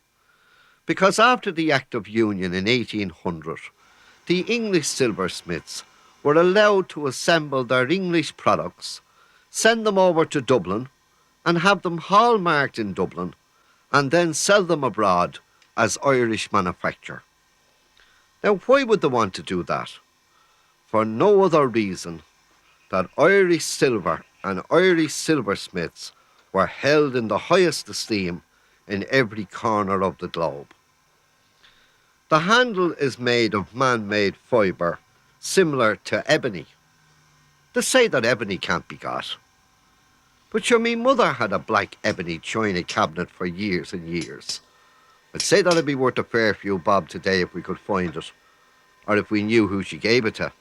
because after the Act of Union in 1800, the English silversmiths were allowed to assemble their English products, send them over to Dublin and have them hallmarked in Dublin and then sell them abroad as Irish manufacture. Now, why would they want to do that? For no other reason that Irish silver and Irish silversmiths were held in the highest esteem in every corner of the globe. The handle is made of man-made fibre, similar to ebony. They say that ebony can't be got. But sure, me mother had a black ebony china cabinet for years and years. I'd say that'd be worth a fair few bob today if we could find it, or if we knew who she gave it to.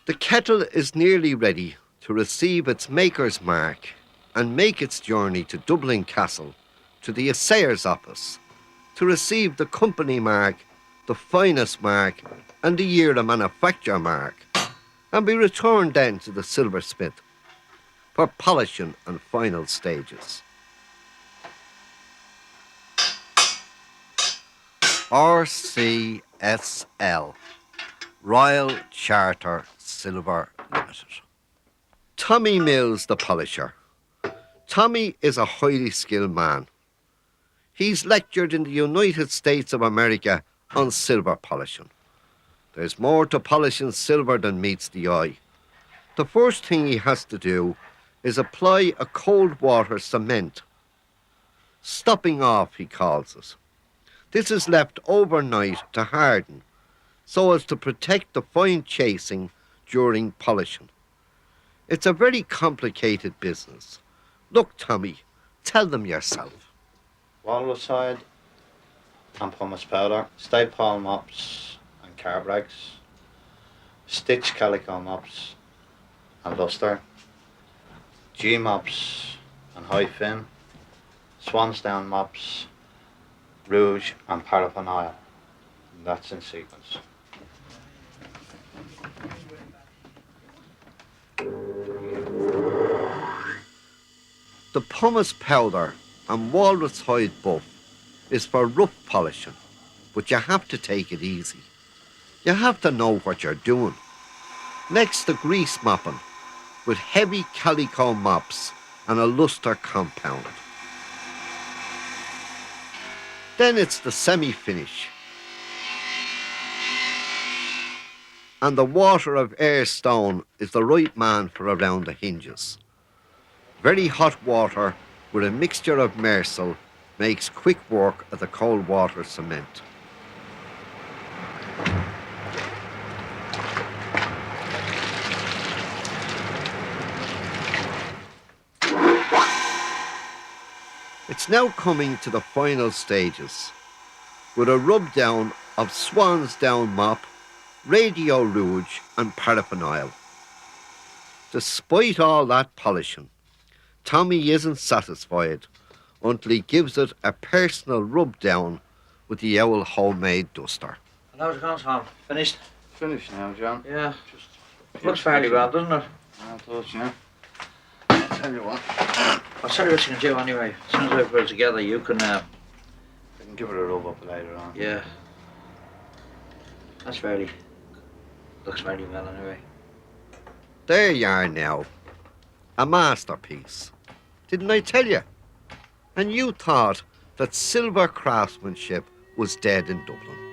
The kettle is nearly ready to receive its maker's mark and make its journey to Dublin Castle, to the assayer's office, to receive the company mark, the finest mark, and the year of manufacture mark, and be returned then to the silversmith for polishing and final stages. RCSL, Royal Charter Silver Limited. Tommy Mills, the polisher. Tommy is a highly skilled man. He's lectured in the United States of America on silver polishing. There's more to polishing silver than meets the eye. The first thing he has to do is apply a cold water cement. Stopping off, he calls it. This is left overnight to harden so as to protect the fine chasing during polishing. It's a very complicated business. Look, Tommy, tell them yourself. Walrus hide and pumice powder, stay palm mops and carb rags, stitch calico mops and luster, G mops and high fin, swansdown mops, rouge and paraffin oil. And that's in sequence. The pumice powder and walrus hide buff is for rough polishing, but you have to take it easy. You have to know what you're doing. Next, the grease mopping with heavy calico mops and a luster compound. Then it's the semi-finish. And the water of Ayr Stone is the right man for around the hinges. Very hot water with a mixture of Mersal makes quick work of the cold water cement. It's now coming to the final stages with a rub down of Swan's Down mop, Radio Rouge and paraffin oil. Despite all that polishing, Tommy isn't satisfied until he gives it a personal rub down with the Owl homemade duster. How's it going, Tom? Finished? Finished now, John. Yeah. Just Looks fairly well, doesn't it? I thought, yeah. I'll tell you what. I'll tell you what you can do anyway. As soon as I put it together, you can, I can give it a rub up later on. yeah. That's fairly, looks fairly well anyway. There you are now. A masterpiece. Didn't I tell you? And you thought that silver craftsmanship was dead in Dublin.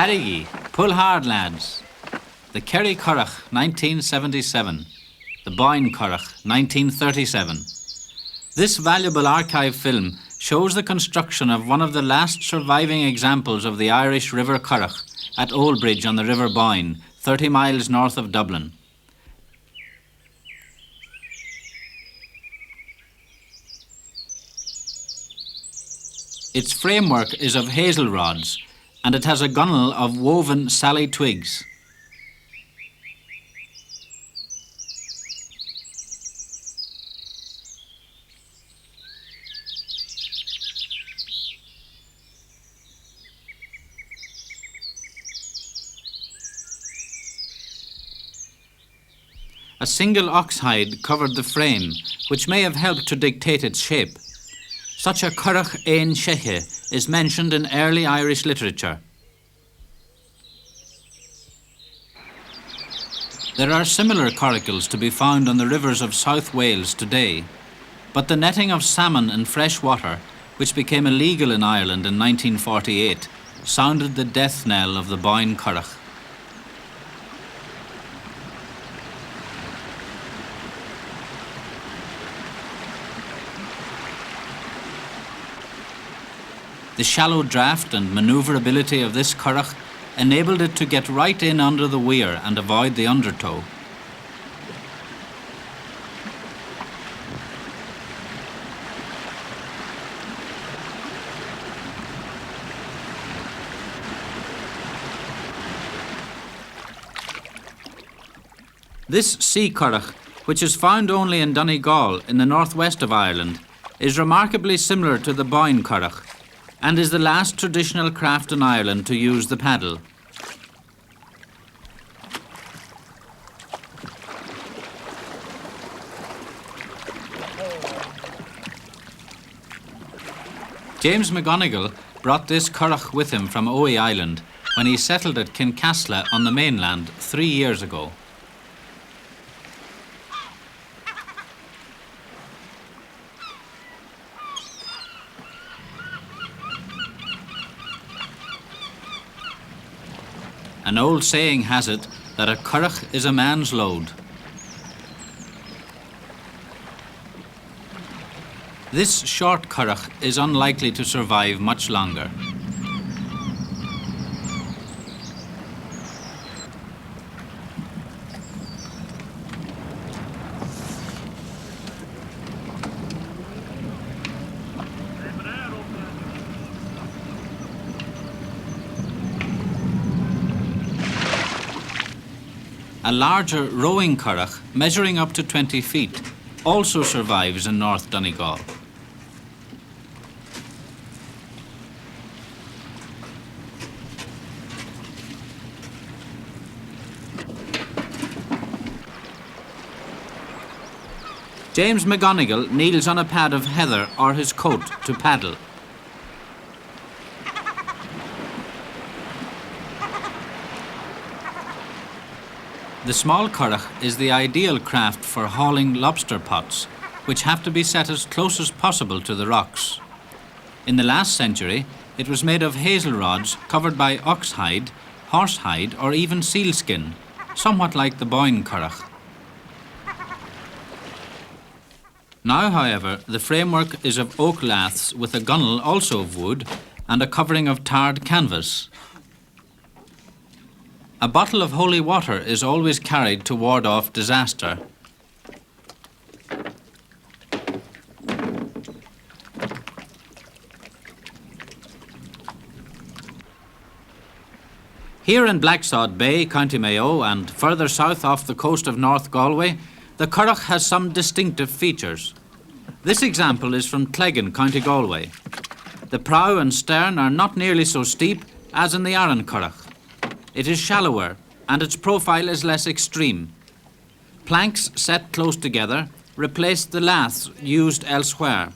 Harrigee, pull hard, lads. The Kerry Curragh, 1977. The Boyne Curragh, 1937. This valuable archive film shows the construction of one of the last surviving examples of the Irish River Curragh at Oldbridge on the River Boyne, 30 miles north of Dublin. Its framework is of hazel rods, and it has a gunwale of woven sally twigs. A single ox hide covered the frame, which may have helped to dictate its shape. Such a curragh ein sheche is mentioned in early Irish literature. There are similar coracles to be found on the rivers of South Wales today, but the netting of salmon in fresh water, which became illegal in Ireland in 1948, sounded the death knell of the Boyne Curragh. The shallow draft and manoeuvrability of this curragh enabled it to get right in under the weir and avoid the undertow. This sea curragh, which is found only in Donegal in the northwest of Ireland, is remarkably similar to the Boyne curragh, and is the last traditional craft in Ireland to use the paddle. James McGonigal brought this curragh with him from Oe Island when he settled at Kincasla on the mainland 3 years ago. An old saying has it that a curragh is a man's load. This short curragh is unlikely to survive much longer. A larger rowing curragh, measuring up to 20 feet, also survives in North Donegal. James McGonigal kneels on a pad of heather or his coat to paddle. The small curragh is the ideal craft for hauling lobster pots, which have to be set as close as possible to the rocks. In the last century, it was made of hazel rods covered by ox hide, horse hide, or even sealskin, somewhat like the Boyne curragh. Now, however, the framework is of oak laths with a gunwale also of wood and a covering of tarred canvas. A bottle of holy water is always carried to ward off disaster. Here in Blacksod Bay, County Mayo, and further south off the coast of North Galway, the curragh has some distinctive features. This example is from Cleggan, County Galway. The prow and stern are not nearly so steep as in the Arran curragh. It is shallower, and its profile is less extreme. Planks set close together replace the laths used elsewhere.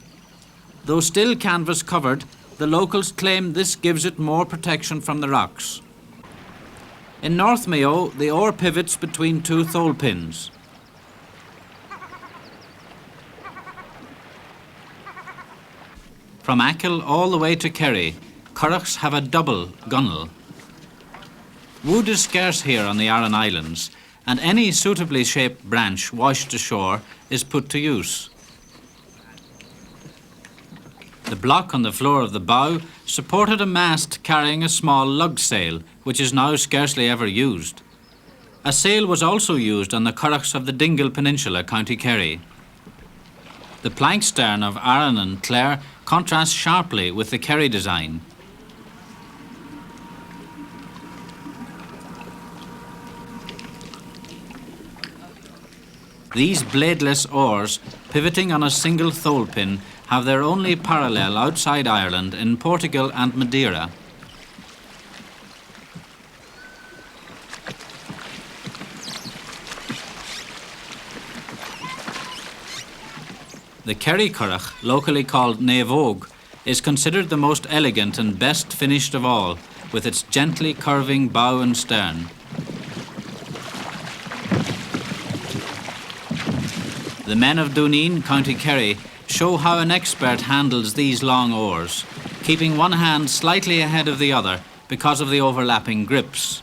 Though still canvas covered, the locals claim this gives it more protection from the rocks. In North Mayo, the oar pivots between two thole pins. From Achill all the way to Kerry, curraghs have a double gunwale. Wood is scarce here on the Aran Islands, and any suitably shaped branch washed ashore is put to use. The block on the floor of the bow supported a mast carrying a small lug sail, which is now scarcely ever used. A sail was also used on the curraghs of the Dingle Peninsula, County Kerry. The plank stern of Aran and Clare contrasts sharply with the Kerry design. These bladeless oars, pivoting on a single thole pin, have their only parallel outside Ireland in Portugal and Madeira. The Kerry curragh, locally called Naomh Óg, is considered the most elegant and best finished of all, with its gently curving bow and stern. The men of Dooneen, County Kerry, show how an expert handles these long oars, keeping one hand slightly ahead of the other because of the overlapping grips.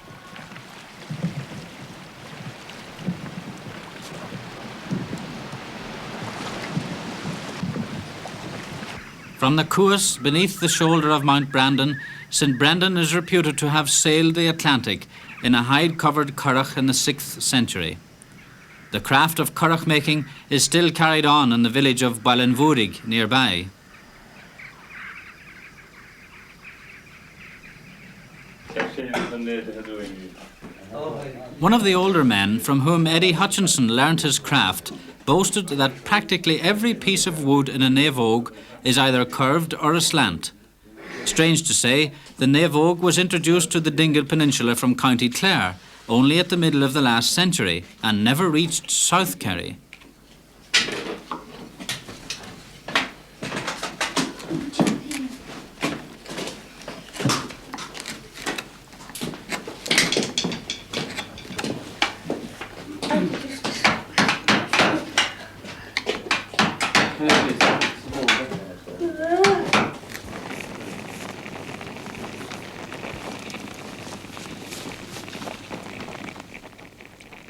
From the Cuas, beneath the shoulder of Mount Brandon, St. Brendan is reputed to have sailed the Atlantic in a hide-covered curragh in the 6th century. The craft of curragh making is still carried on in the village of Ballinvoorig nearby. One of the older men from whom Eddie Hutchinson learnt his craft boasted that practically every piece of wood in a Naomh Óg is either curved or aslant. Strange to say, the Naomh Óg was introduced to the Dingle Peninsula from County Clare only at the middle of the last century and never reached South Kerry.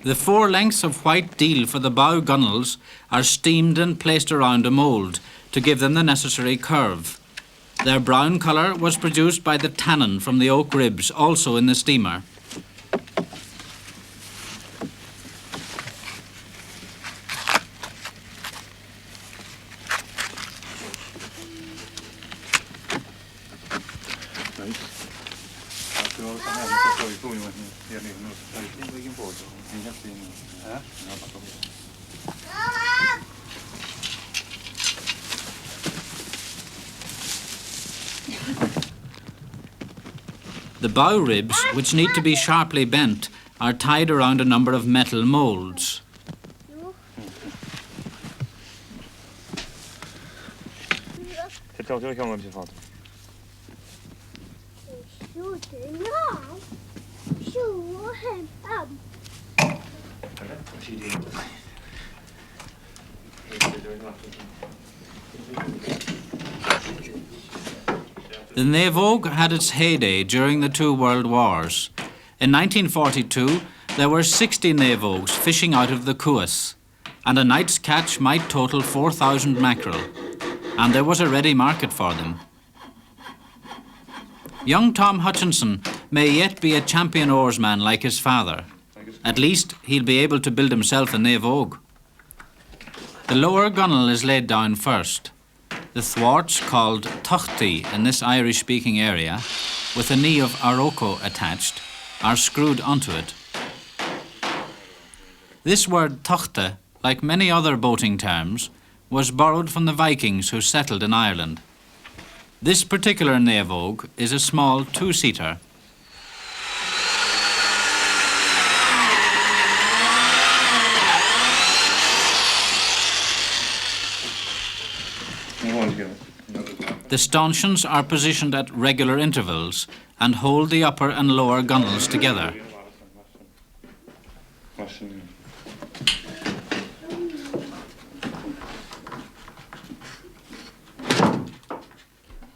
The 4 lengths of white deal for the bow gunnels are steamed and placed around a mould to give them the necessary curve. Their brown colour was produced by the tannin from the oak ribs, also in the steamer. The bow ribs, which need to be sharply bent, are tied around a number of metal moulds. The Naomh Óg had its heyday during the 2 World Wars. In 1942, there were 60 Naomh Ógs fishing out of the Cuas, and a night's catch might total 4,000 mackerel, and there was a ready market for them. Young Tom Hutchinson may yet be a champion oarsman like his father. At least he'll be able to build himself a Naomh Óg. The lower gunwale is laid down first. The thwarts, called tuchty in this Irish-speaking area, with a knee of aroko attached, are screwed onto it. This word tuchta, like many other boating terms, was borrowed from the Vikings who settled in Ireland. This particular Naomh Óg is a small 2-seater. The stanchions are positioned at regular intervals and hold the upper and lower gunwales together.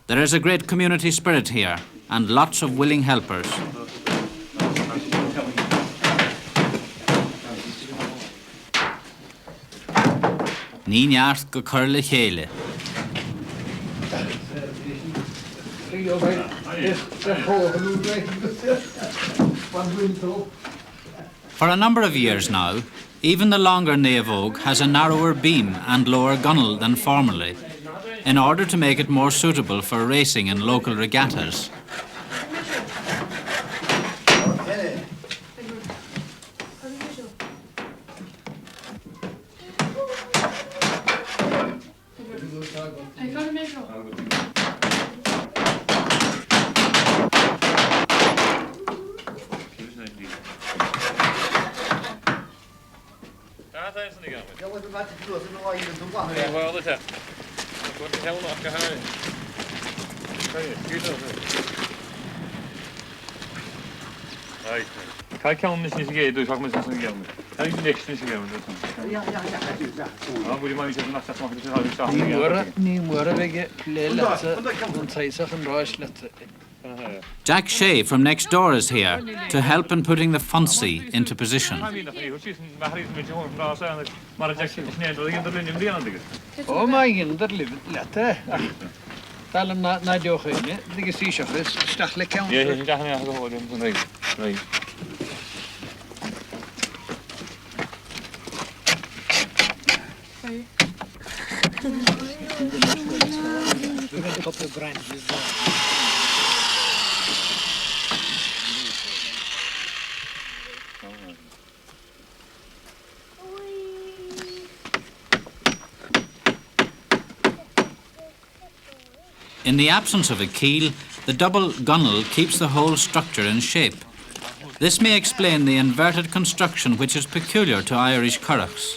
There is a great community spirit here and lots of willing helpers. Ní neart go cur le chéile. For a number of years now, even the longer Naavogue has a narrower beam and lower gunwale than formerly, in order to make it more suitable for racing in local regattas. Jack Shea from next door is here to help in putting the Fonzie into position. Oh my God, letter. Tell him not your thing, the Gesish office, Stachley County. A couple of branches. In the absence of a keel, the double gunwale keeps the whole structure in shape. This may explain the inverted construction which is peculiar to Irish curraghs.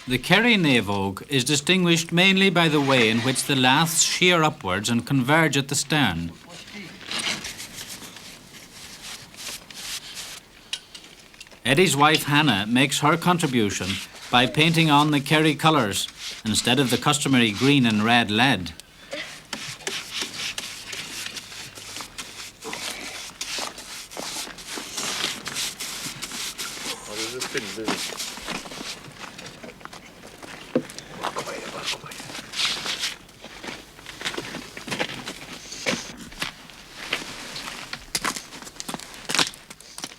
The Kerry Naavogue is distinguished mainly by the way in which the laths shear upwards and converge at the stern. Eddie's wife Hannah makes her contribution by painting on the Kerry colours instead of the customary green and red lead.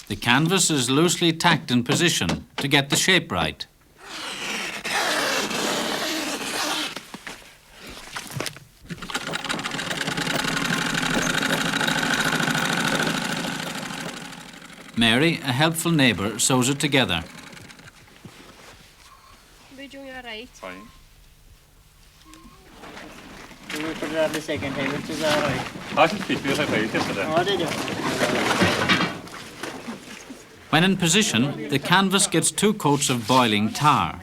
The canvas is loosely tacked in position to get the shape right. Mary, a helpful neighbour, sews it together. We're doing all right. Fine. We put it on the second time, which is all right. I should speak to you yesterday. Oh, did you? When in position, the canvas gets 2 coats of boiling tar.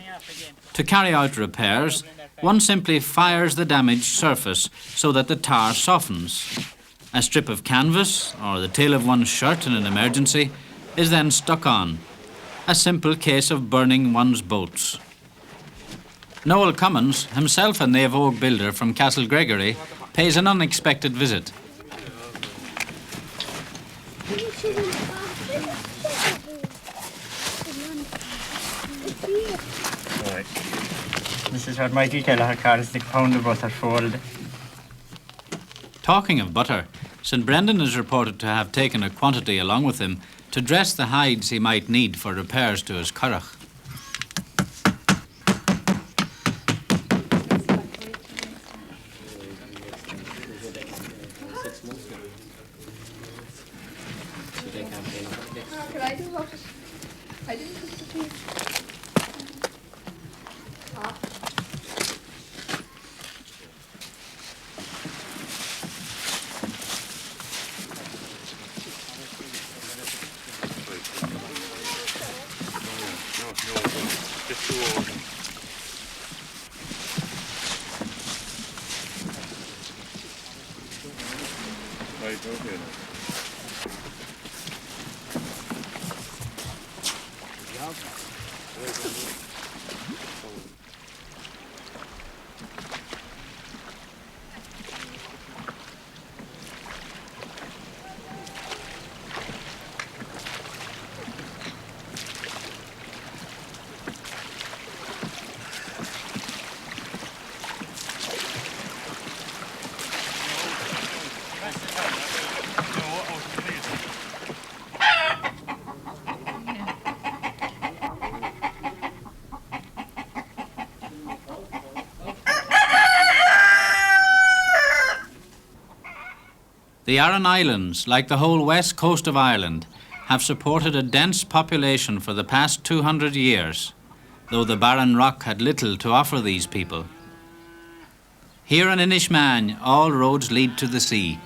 To carry out repairs, one simply fires the damaged surface so that the tar softens. A strip of canvas, or the tail of one's shirt in an emergency, is then stuck on. A simple case of burning one's boats. Noel Cummins, himself a Naavogue builder from Castle Gregory, pays an unexpected visit. This is what Mighty tell her car is the pound of butter fold. Talking of butter, St. Brendan is reported to have taken a quantity along with him to dress the hides he might need for repairs to his curragh. I didn't cook the tea. Right, okay. The Aran Islands, like the whole west coast of Ireland, have supported a dense population for the past 200 years, though the barren rock had little to offer these people. Here in Inishmaan, all roads lead to the sea.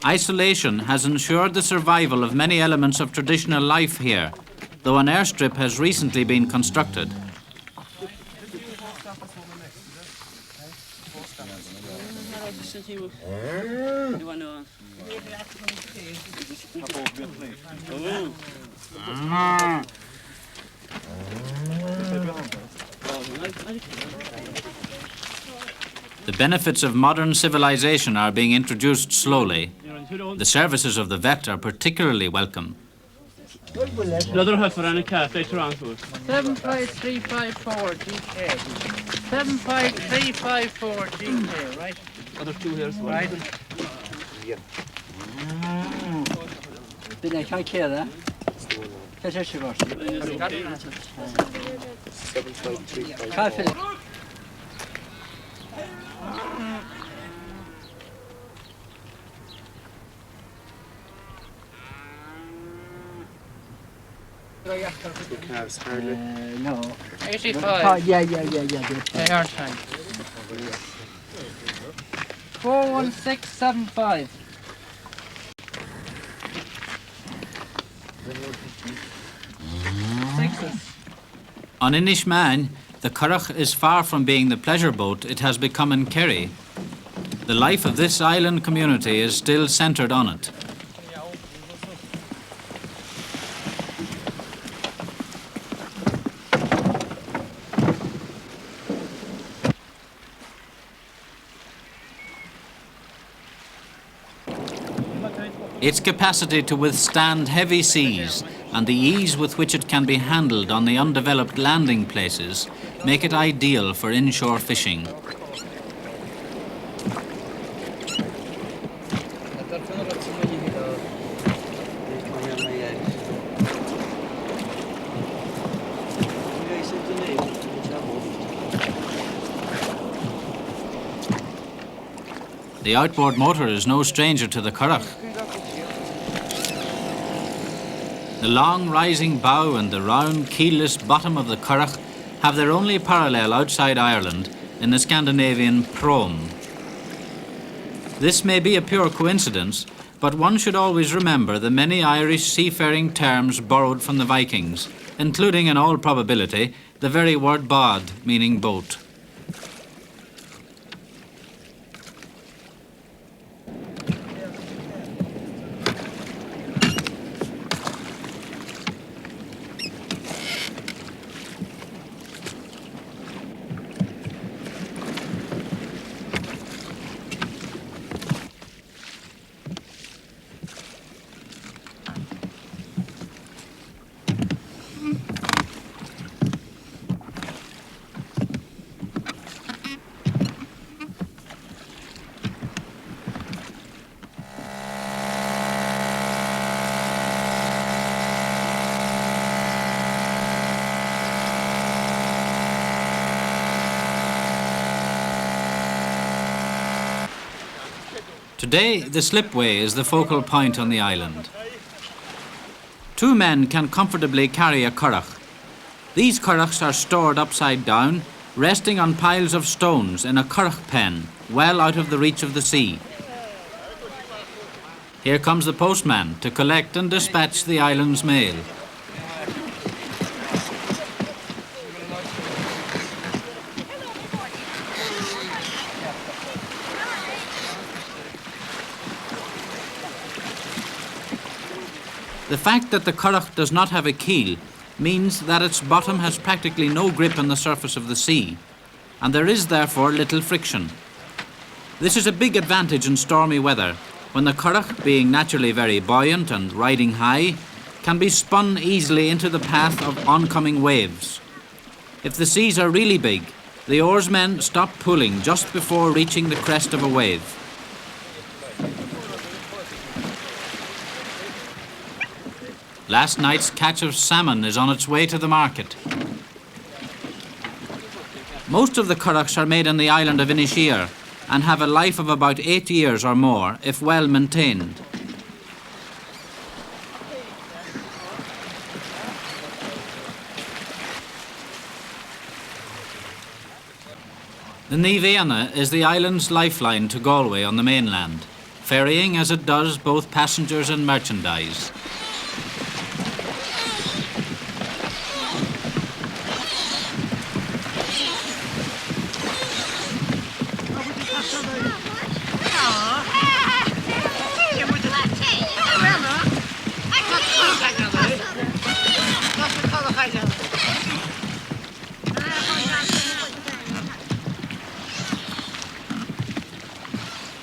Isolation has ensured the survival of many elements of traditional life here, though an airstrip has recently been constructed. The benefits of modern civilization are being introduced slowly. The services of the vet are particularly welcome. 75354 DK. 75354 DK, right? Other two here, right? Yeah. Did I can't care that? That's a sugar. 75354. No. 85. Yeah. They are fine. 41675. On Inishmaan, the Curragh is far from being the pleasure boat it has become in Kerry. The life of this island community is still centred on it. Its capacity to withstand heavy seas and the ease with which it can be handled on the undeveloped landing places make it ideal for inshore fishing. The outboard motor is no stranger to the Curragh. The long rising bow and the round keelless bottom of the Curragh have their only parallel outside Ireland in the Scandinavian prom. This may be a pure coincidence, but one should always remember the many Irish seafaring terms borrowed from the Vikings, including in all probability the very word bod, meaning boat. Today, the slipway is the focal point on the island. Two men can comfortably carry a curragh. These curraghs are stored upside down, resting on piles of stones in a curragh pen, well out of the reach of the sea. Here comes the postman to collect and dispatch the island's mail. The fact that the curragh does not have a keel means that its bottom has practically no grip on the surface of the sea, and there is therefore little friction. This is a big advantage in stormy weather, when the curragh, being naturally very buoyant and riding high, can be spun easily into the path of oncoming waves. If the seas are really big, The oarsmen stop pulling just before reaching the crest of a wave. Last night's catch of salmon is on its way to the market. Most of the currachs are made on the island of Inisheer and have a life of about 8 years or more if well maintained. The Nivéana is the island's lifeline to Galway on the mainland, ferrying as it does both passengers and merchandise.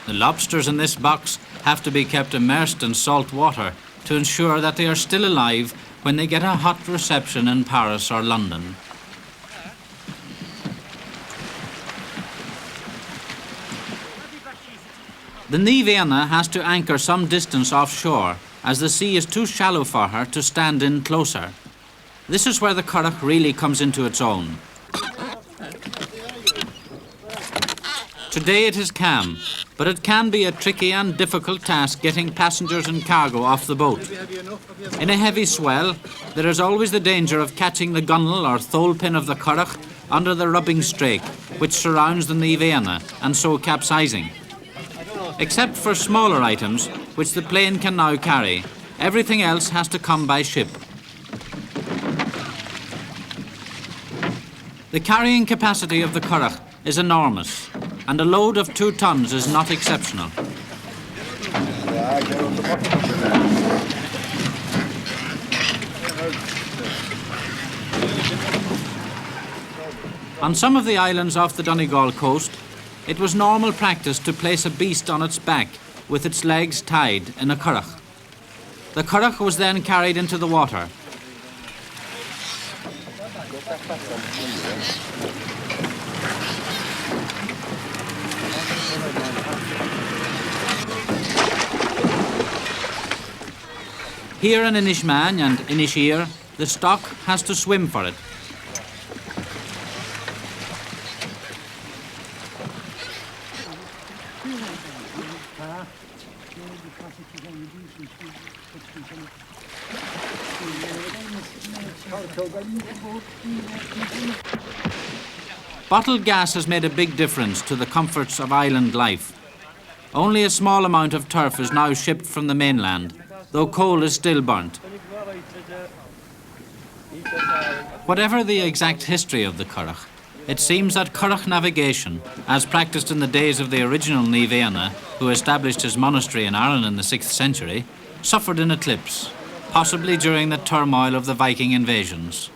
The lobsters in this box have to be kept immersed in salt water to ensure that they are still alive when they get a hot reception in Paris or London. The Nivéana has to anchor some distance offshore as the sea is too shallow for her to stand in closer. This is where the currach really comes into its own. Today it is calm, but it can be a tricky and difficult task getting passengers and cargo off the boat. In a heavy swell, there is always the danger of catching the gunwale or thole pin of the currach under the rubbing strake, which surrounds the Nivéana, and so capsizing. Except for smaller items, which the plane can now carry, everything else has to come by ship. The carrying capacity of the currach is enormous, and a load of 2 tons is not exceptional. On some of the islands off the Donegal coast, it was normal practice to place a beast on its back with its legs tied in a currach. The currach was then carried into the water. Here in Inishmaan and Inisheer, the stock has to swim for it. Bottled gas has made a big difference to the comforts of island life. Only a small amount of turf is now shipped from the mainland, though coal is still burnt. Whatever the exact history of the currach, it seems that currach navigation, as practiced in the days of the original Nivéana, who established his monastery in Arran in the 6th century, suffered an eclipse, possibly during the turmoil of the Viking invasions.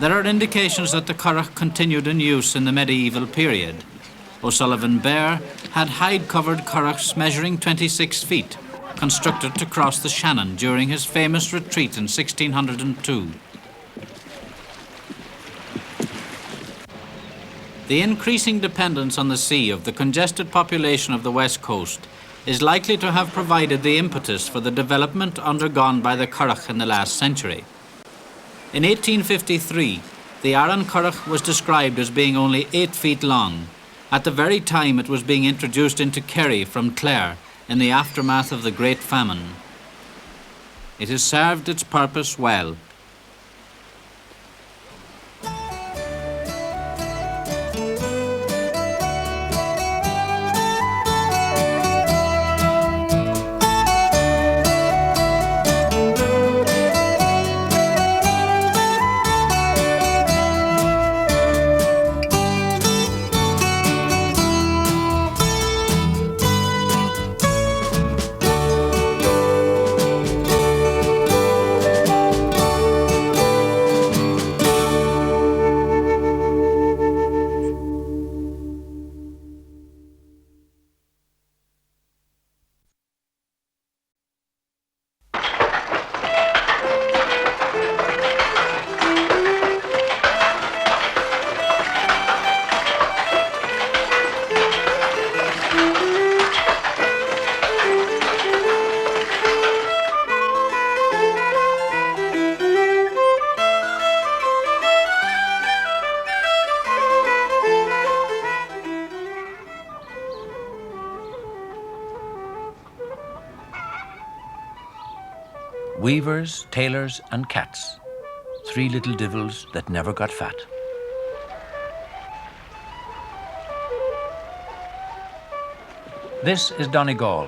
There are indications that the currach continued in use in the medieval period. O'Sullivan Bear had hide-covered currachs measuring 26 feet, constructed to cross the Shannon during his famous retreat in 1602. The increasing dependence on the sea of the congested population of the west coast is likely to have provided the impetus for the development undergone by the currach in the last century. In 1853, the Arran currach was described as being only 8 feet long, at the very time it was being introduced into Kerry from Clare in the aftermath of the Great Famine. It has served its purpose well. weavers, tailors and cats. 3 little divils that never got fat. This is Donegal,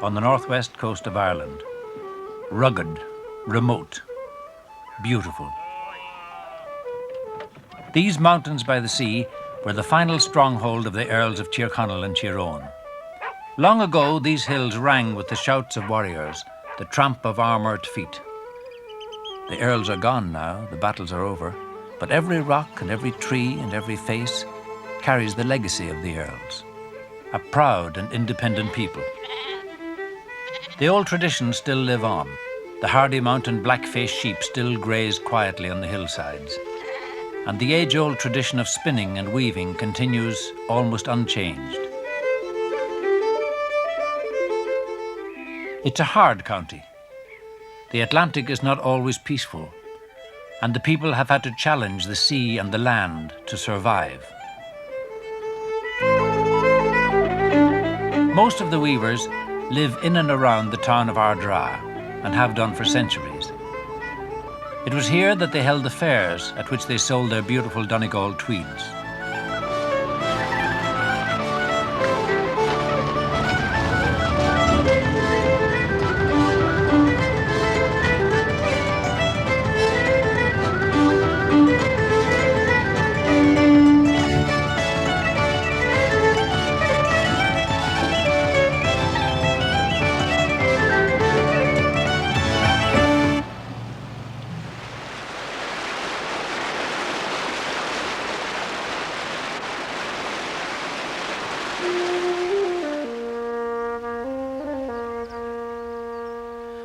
on the northwest coast of Ireland. Rugged, remote, beautiful. These mountains by the sea were the final stronghold of the Earls of Tyrconnell and Tyrone. Long ago, these hills rang with the shouts of warriors, the tramp of armoured feet. The Earls are gone now, the battles are over, but every rock and every tree and every face carries the legacy of the Earls, a proud and independent people. The old traditions still live on. The hardy mountain black-faced sheep still graze quietly on the hillsides. And the age-old tradition of spinning and weaving continues almost unchanged. It's a hard county. The Atlantic is not always peaceful, and the people have had to challenge the sea and the land to survive. Most of the weavers live in and around the town of Ardra and have done for centuries. It was here that they held the fairs at which they sold their beautiful Donegal tweeds.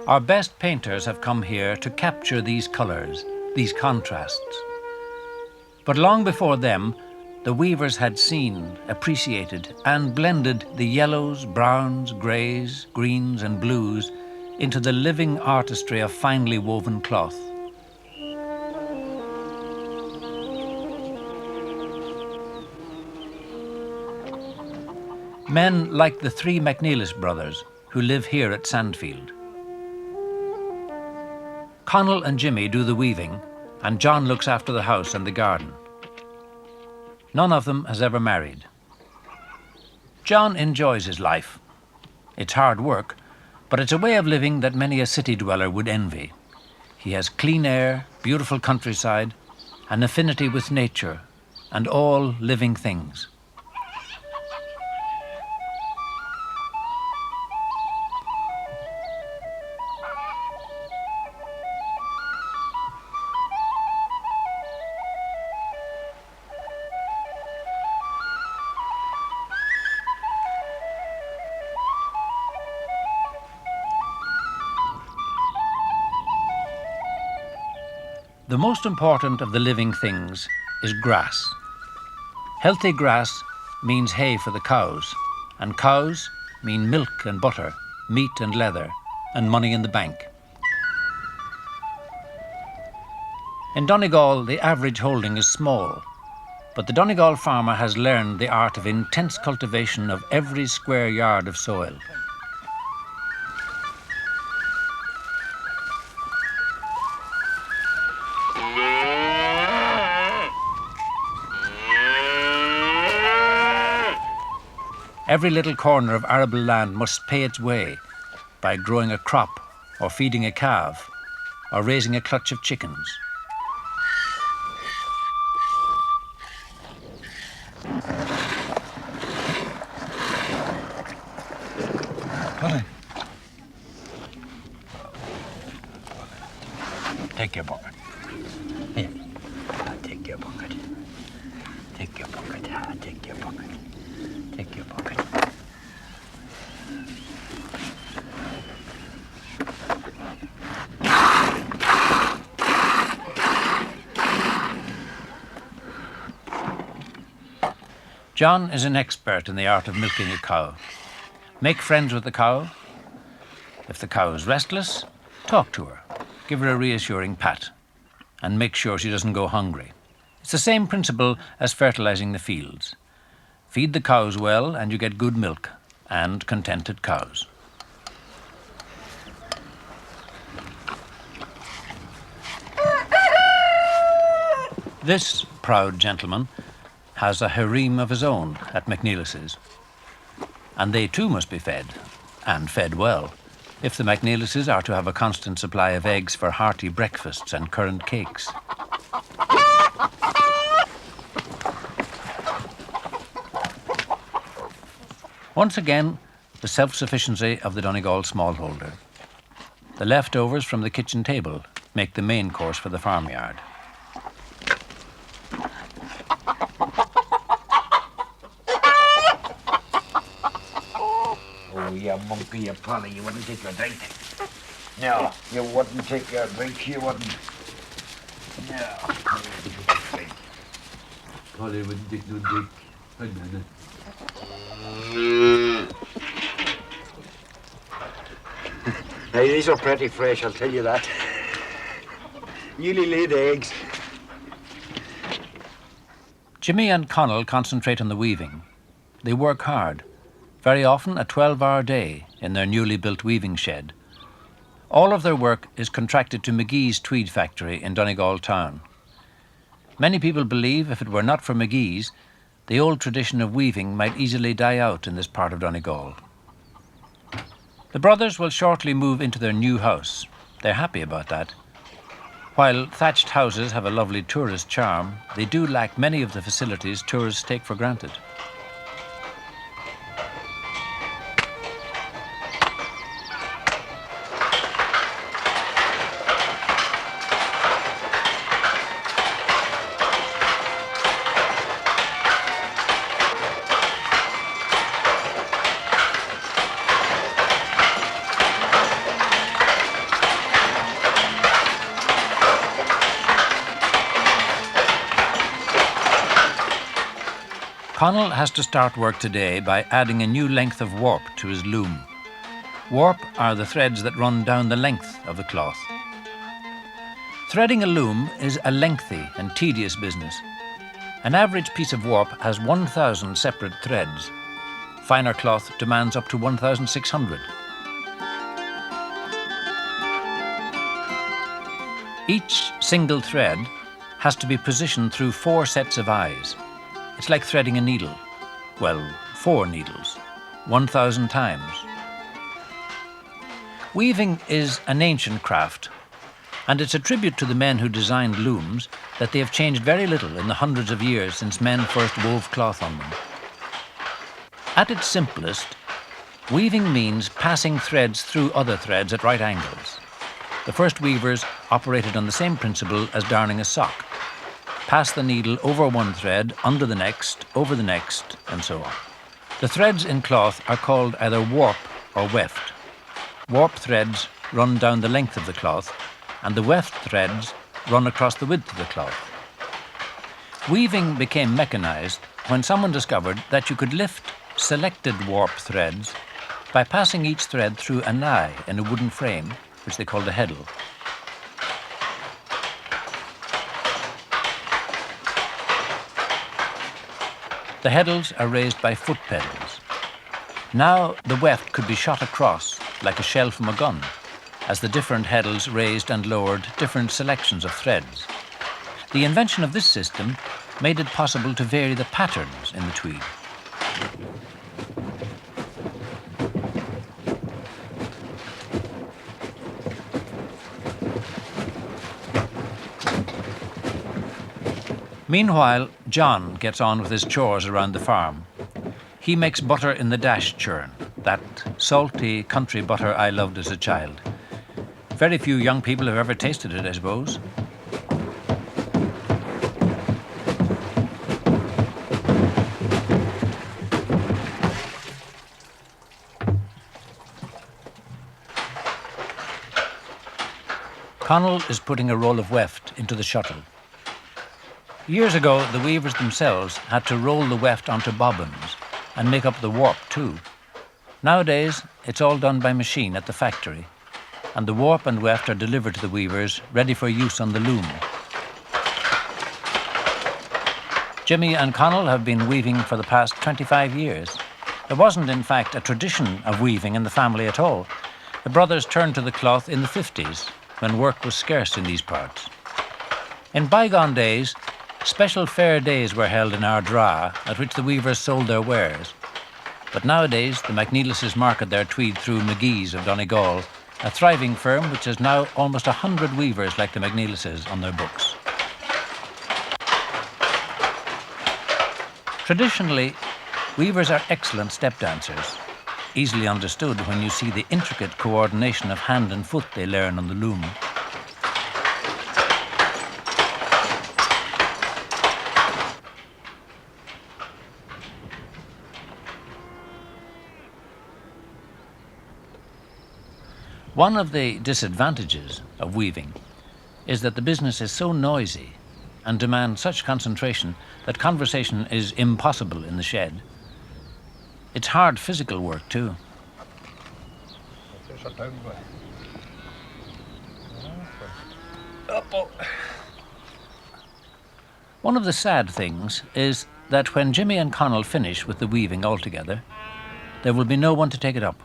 Our best painters have come here to capture these colours, these contrasts. But long before them, the weavers had seen, appreciated, and blended the yellows, browns, greys, greens, and blues into the living artistry of finely woven cloth. Men like the 3 McNeilis brothers who live here at Sandfield. Connell and Jimmy do the weaving, and John looks after the house and the garden. None of them has ever married. John enjoys his life. It's hard work, but it's a way of living that many a city dweller would envy. He has clean air, beautiful countryside, an affinity with nature, and all living things. The most important of the living things is grass. Healthy grass means hay for the cows, and cows mean milk and butter, meat and leather, and money in the bank. In Donegal, the average holding is small, but the Donegal farmer has learned the art of intense cultivation of every square yard of soil. Every little corner of arable land must pay its way by growing a crop, or feeding a calf, or raising a clutch of chickens. Take your bucket. Here. Take your bucket. Take your bucket. Take your bucket. Take your bucket. John is an expert in the art of milking a cow. Make friends with the cow. If the cow is restless, talk to her. Give her a reassuring pat, and make sure she doesn't go hungry. It's the same principle as fertilizing the fields. Feed the cows well and you get good milk and contented cows. This proud gentleman has a harem of his own at McNeilis's. And they too must be fed, and fed well, if the McNeilis's are to have a constant supply of eggs for hearty breakfasts and currant cakes. Once again, the self-sufficiency of the Donegal smallholder. The leftovers from the kitchen table make the main course for the farmyard. Oh, you monkey, you Polly, you wouldn't take your drink. No, you wouldn't take your drink, you wouldn't. No. Polly wouldn't take no drink. Hey, these are pretty fresh, I'll tell you that. Newly laid eggs. Jimmy and Connell concentrate on the weaving. They work hard, very often a 12-hour day in their newly built weaving shed. All of their work is contracted to McGee's Tweed factory in Donegal town. Many people believe if it were not for McGee's, the old tradition of weaving might easily die out in this part of Donegal. The brothers will shortly move into their new house. They're happy about that. While thatched houses have a lovely tourist charm, they do lack many of the facilities tourists take for granted. Connell has to start work today by adding a new length of warp to his loom. Warp are the threads that run down the length of the cloth. Threading a loom is a lengthy and tedious business. An average piece of warp has 1,000 separate threads. Finer cloth demands up to 1,600. Each single thread has to be positioned through 4 sets of eyes. It's like threading a needle. Well, 4 needles, 1,000 times. Weaving is an ancient craft, and it's a tribute to the men who designed looms that they have changed very little in the hundreds of years since men first wove cloth on them. At its simplest, weaving means passing threads through other threads at right angles. The first weavers operated on the same principle as darning a sock. Pass the needle over one thread, under the next, over the next, and so on. The threads in cloth are called either warp or weft. Warp threads run down the length of the cloth, and the weft threads run across the width of the cloth. Weaving became mechanized when someone discovered that you could lift selected warp threads by passing each thread through an eye in a wooden frame, which they called a heddle. The heddles are raised by foot pedals. Now the weft could be shot across like a shell from a gun, as the different heddles raised and lowered different selections of threads. The invention of this system made it possible to vary the patterns in the tweed. Meanwhile, John gets on with his chores around the farm. He makes butter in the dash churn, that salty country butter I loved as a child. Very few young people have ever tasted it, I suppose. Connell is putting a roll of weft into the shuttle. Years ago, the weavers themselves had to roll the weft onto bobbins and make up the warp too. Nowadays, it's all done by machine at the factory, and the warp and weft are delivered to the weavers, ready for use on the loom. Jimmy and Connell have been weaving for the past 25 years. There wasn't, in fact, a tradition of weaving in the family at all. The brothers turned to the cloth in the 50s, when work was scarce in these parts. In bygone days, Special fair days were held in Ardra at which the weavers sold their wares. But nowadays, the McNeillases market their tweed through McGee's of Donegal, a thriving firm which has now almost 100 weavers like the McNeillases on their books. Traditionally, weavers are excellent step dancers, easily understood when you see the intricate coordination of hand and foot they learn on the loom. One of the disadvantages of weaving is that the business is so noisy and demands such concentration that conversation is impossible in the shed. It's hard physical work too. One of the sad things is that when Jimmy and Connell finish with the weaving altogether, there will be no one to take it up.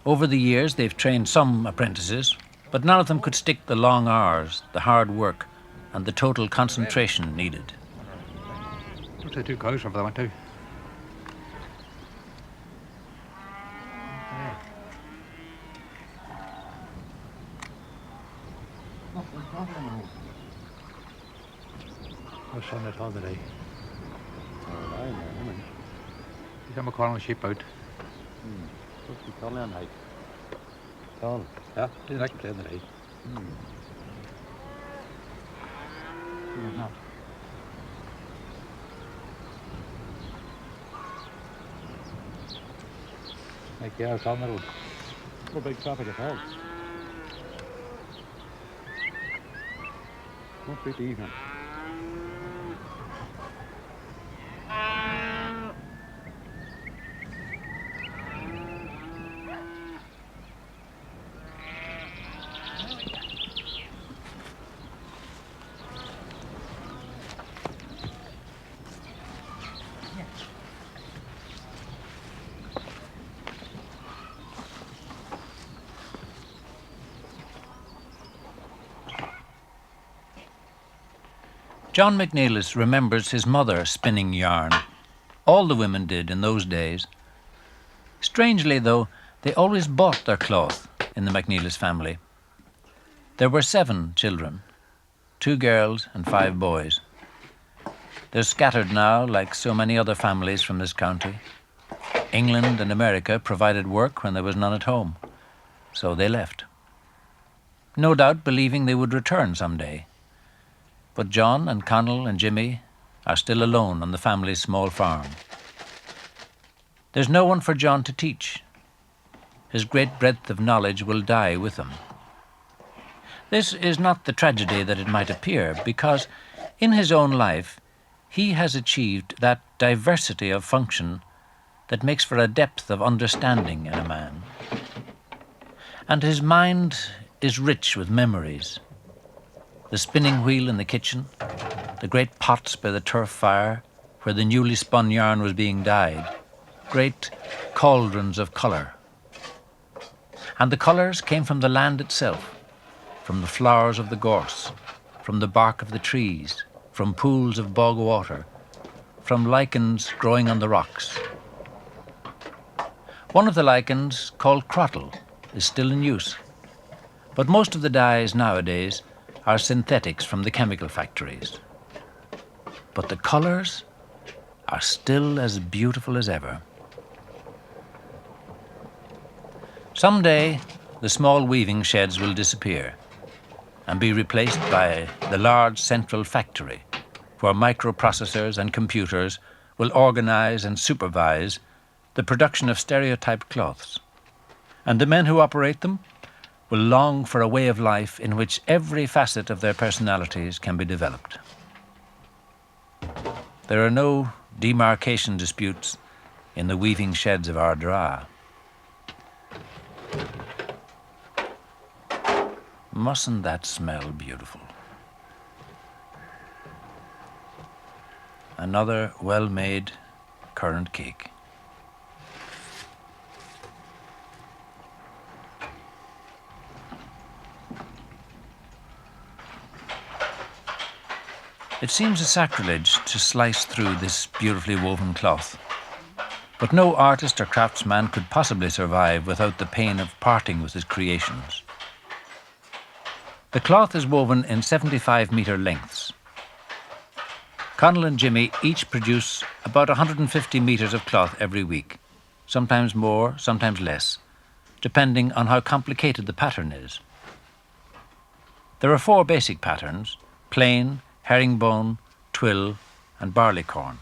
Over the years, they've trained some apprentices, but none of them could stick the long hours, the hard work, and the total concentration needed. Don't say too close if they want to. No sun at all today. I'm calling the sheep out. What's the call on night? Call? Yeah, he's like playing today. Not. Like, yeah, it's on the road. No big traffic at all. Won't be the evening. John McNeilis remembers his mother spinning yarn. All the women did in those days. Strangely, though, they always bought their cloth in the McNeilis family. There were 7 children, 2 girls and 5 boys. They're scattered now like so many other families from this county. England and America provided work when there was none at home, so they left. No doubt believing they would return someday. But John and Connell and Jimmy are still alone on the family's small farm. There's no one for John to teach. His great breadth of knowledge will die with him. This is not the tragedy that it might appear, because in his own life, he has achieved that diversity of function that makes for a depth of understanding in a man. And his mind is rich with memories. The spinning wheel in the kitchen, the great pots by the turf fire where the newly spun yarn was being dyed, great cauldrons of colour. And the colours came from the land itself, from the flowers of the gorse, from the bark of the trees, from pools of bog water, from lichens growing on the rocks. One of the lichens, called crottle, is still in use, but most of the dyes nowadays are synthetics from the chemical factories. But the colours are still as beautiful as ever. Someday, the small weaving sheds will disappear and be replaced by the large central factory where microprocessors and computers will organize and supervise the production of stereotyped cloths. And the men who operate them will long for a way of life in which every facet of their personalities can be developed. There are no demarcation disputes in the weaving sheds of Ardra. Mustn't that smell beautiful? Another well-made currant cake. It seems a sacrilege to slice through this beautifully woven cloth. But no artist or craftsman could possibly survive without the pain of parting with his creations. The cloth is woven in 75-metre lengths. Connell and Jimmy each produce about 150 metres of cloth every week, sometimes more, sometimes less, depending on how complicated the pattern is. There are 4 basic patterns: plain, herringbone, twill, and barleycorn.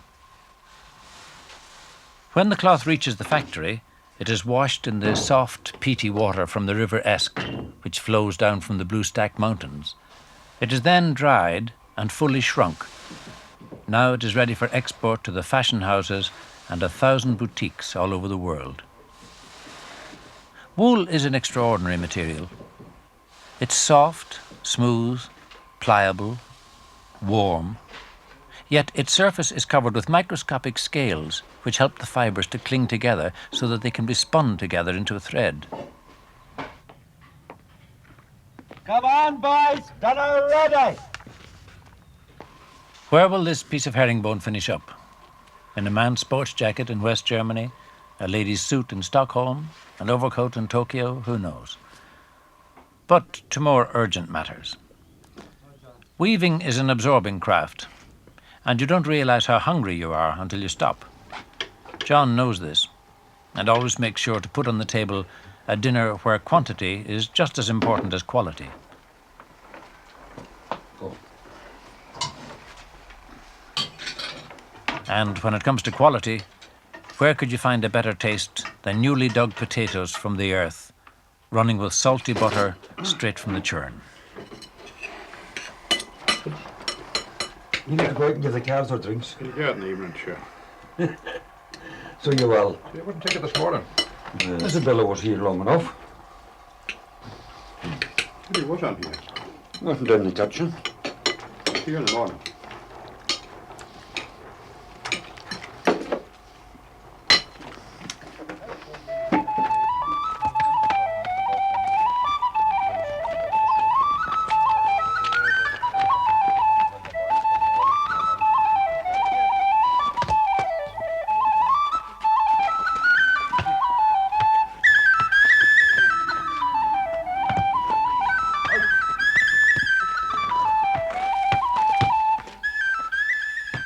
When the cloth reaches the factory, it is washed in the soft, peaty water from the River Esk, which flows down from the Blue Stack Mountains. It is then dried and fully shrunk. Now it is ready for export to the fashion houses and 1,000 boutiques all over the world. Wool is an extraordinary material. It's soft, smooth, pliable, warm, yet its surface is covered with microscopic scales which help the fibres to cling together so that they can be spun together into a thread. Come on, boys, dinner ready. Where will this piece of herringbone finish up? In a man's sports jacket in West Germany, a lady's suit in Stockholm, an overcoat in Tokyo, who knows? But to more urgent matters. Weaving is an absorbing craft, and you don't realize how hungry you are until you stop. John knows this, and always makes sure to put on the table a dinner where quantity is just as important as quality. And when it comes to quality, where could you find a better taste than newly dug potatoes from the earth, running with salty butter straight from the churn? You need to go out and give the calves their drinks. Can you go out in the evening, sure? So you will. You wouldn't take it this morning. Isabella was here long enough. What was on here? Wasn't in the kitchen. Here in the morning.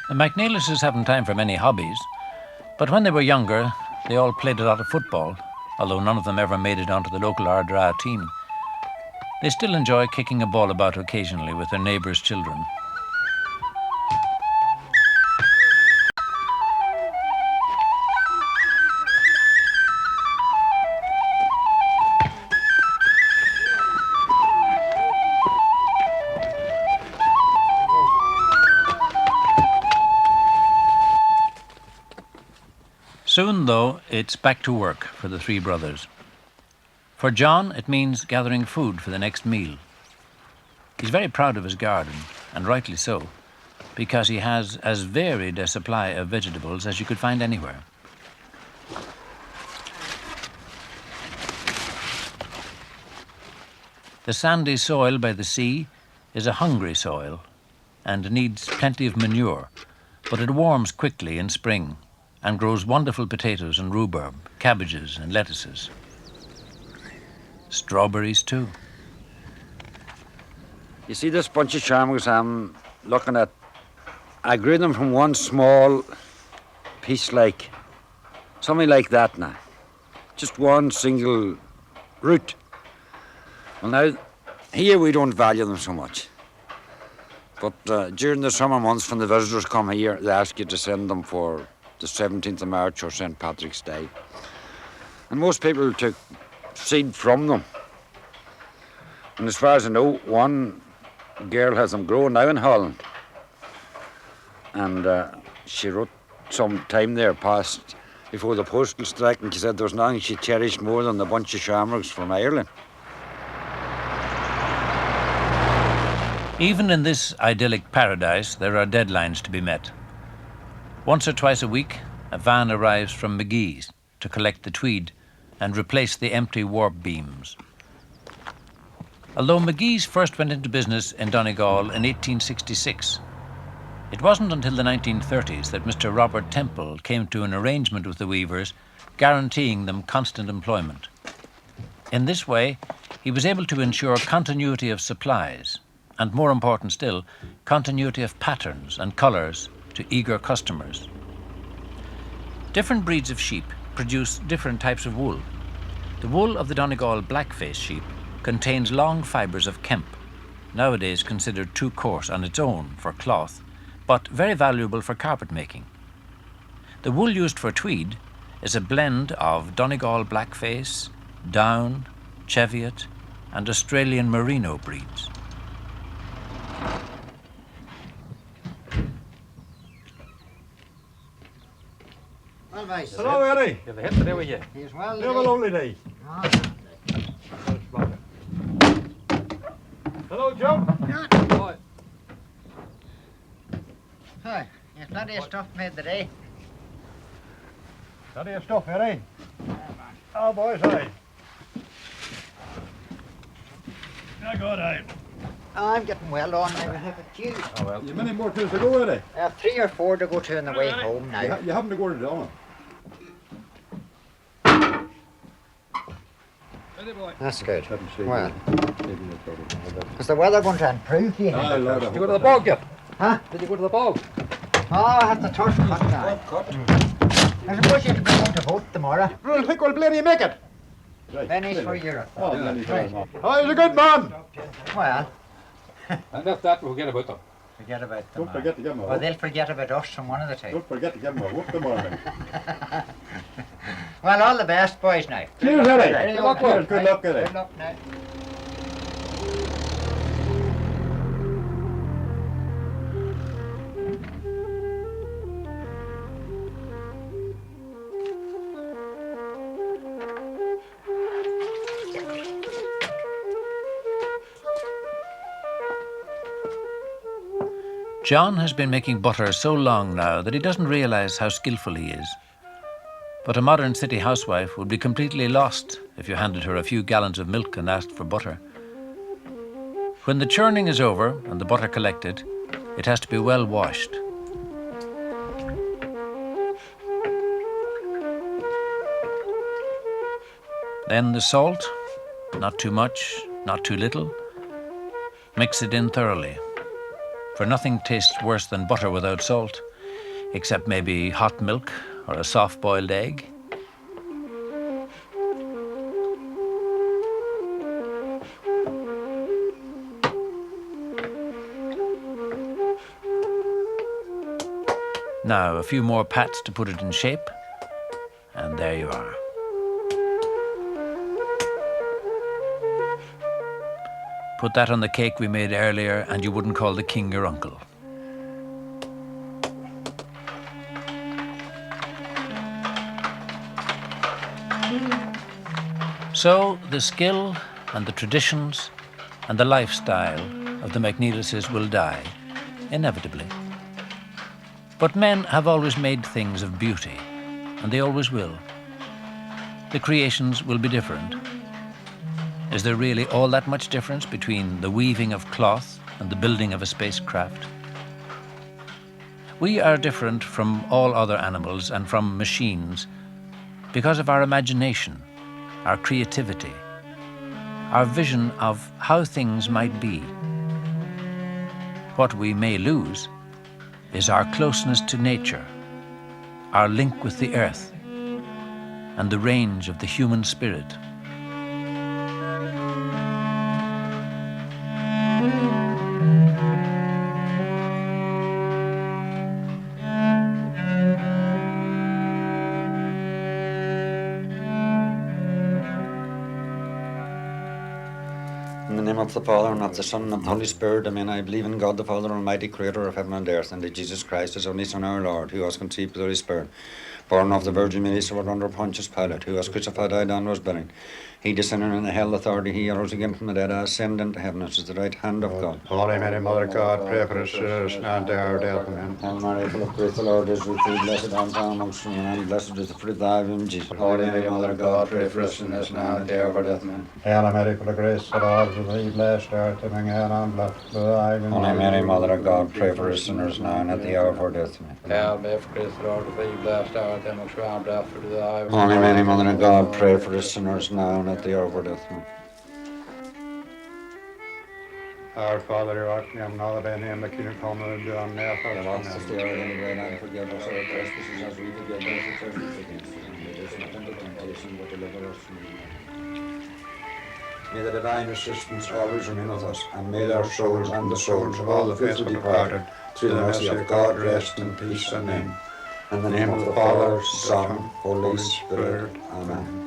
The McNeilises haven't time for many hobbies, but when they were younger, they all played a lot of football, although none of them ever made it onto the local Ardra team. They still enjoy kicking a ball about occasionally with their neighbours' children. Soon, though, it's back to work for the 3 brothers. For John, it means gathering food for the next meal. He's very proud of his garden, and rightly so, because he has as varied a supply of vegetables as you could find anywhere. The sandy soil by the sea is a hungry soil and needs plenty of manure, but it warms quickly in spring and grows wonderful potatoes and rhubarb, cabbages and lettuces. Strawberries too. You see this bunch of shamrocks I'm looking at? I grew them from one small piece, like something like that now. Just one single root. Well, now, here we don't value them so much. But during the summer months, when the visitors come here, they ask you to send them for the 17th of March or St. Patrick's Day. And most people took seed from them. And as far as I know, one girl has them growing now in Holland. And she wrote some time there past before the postal strike, and she said there was nothing she cherished more than the bunch of shamrocks from Ireland. Even in this idyllic paradise, there are deadlines to be met. Once or twice a week, a van arrives from McGee's to collect the tweed and replace the empty warp beams. Although McGee's first went into business in Donegal in 1866, It wasn't until the 1930s that Mr. Robert Temple came to an arrangement with the weavers guaranteeing them constant employment. In this way, he was able to ensure continuity of supplies and, more important still, continuity of patterns and colours to eager customers. Different breeds of sheep produce different types of wool. The wool of the Donegal blackface sheep contains long fibres of kemp, nowadays considered too coarse on its own for cloth, but very valuable for carpet making. The wool used for tweed is a blend of Donegal blackface, Down, Cheviot, and Australian Merino breeds. Well, mate. Hello, Eddie. You have a hit today with you? He's well. You have a lovely day. Hello, Joe. Hi. Hi. There's plenty of stuff made today. Plenty of stuff, Eddie. Oh, boys, aye. Yeah, good, aye. I'm getting well on. I will have a few. Oh, well. You many more pills to go, Eddie? I have 3 or 4 to go to on the way home now. You haven't to go to the other. That's good. Well, is the weather going to improve, do you think? Did you go to the bog yet? Huh? Did you go to the bog? Oh, I have the turf cut now. I suppose you could be going to vote tomorrow. Well, think we'll bloody make it. Pennies for Europe. Oh, Right. Oh, he's a good man. Well. And if that, we'll forget about them. Forget about them. Don't forget to give them a Well, whoop. they'll forget about us from one of the two. Don't forget to give them a whoop tomorrow. Well, all the best, boys, now. Cheers, Eddie. Very Good luck, good. Good luck, Eddie. Good luck now. John has been making butter so long now that he doesn't realise how skillful he is. But a modern city housewife would be completely lost if you handed her a few gallons of milk and asked for butter. When the churning is over and the butter collected, it has to be well washed. Then the salt, not too much, not too little. Mix it in thoroughly. For nothing tastes worse than butter without salt, except maybe hot milk or a soft-boiled egg. Now, a few more pats to put it in shape, and there you are. Put that on the cake we made earlier, and you wouldn't call the king your uncle. So, the skill and the traditions and the lifestyle of the McNeilises will die, inevitably. But men have always made things of beauty, and they always will. The creations will be different. Is there really all that much difference between the weaving of cloth and the building of a spacecraft? We are different from all other animals and from machines because of our imagination, our creativity, our vision of how things might be. What we may lose is our closeness to nature, our link with the earth, and the range of the human spirit. In the name of the Father, and of the Son, and of the Holy Spirit, amen. I believe in God the Father Almighty, creator of heaven and earth, and in Jesus Christ, his only Son, our Lord, who was conceived by the Holy Spirit, born of the Virgin Mary, suffered under Pontius Pilate, who was crucified, died, and was buried. He descended in the hell authority, he arose again from the dead, ascended into heaven, which is the right hand of God. Holy Mary, Mother of God, pray for us sinners, now and at the hour of death. Amen. Hail Mary, full of grace, the Lord is with thee. Blessed art thou amongst women, and blessed is the fruit of thy womb, Jesus. Holy Mary, Mother of God, pray for us sinners, now and at the hour of our death. Amen. Hail Mary, full of grace, the Lord is with thee. Blessed art thou among women, and blessed is thy womb. Holy Mary, Mother of God, pray for us sinners, now and at the hour of our death. Amen. Hail Mary, for grace, the Lord is with thee. Blessed art thou amongst women, and blessed is thy womb. Holy Mary, Mother of God, pray for us sinners, now and at the hour of our death. Amen. Our Father, who art in heaven, hallowed be thy name, thy kingdom come, thy will be done on earth as Give it us is this in day our heaven. daily bread, and forgive us our trespasses as we forgive those who trespass against us. And lead us not into temptation, but deliver us from evil. May the divine assistance always remain with us, and may our souls and the souls of all the faithful departed, through the mercy of God, rest in peace. Amen. In the name of the Father, Son, Holy Spirit. Amen.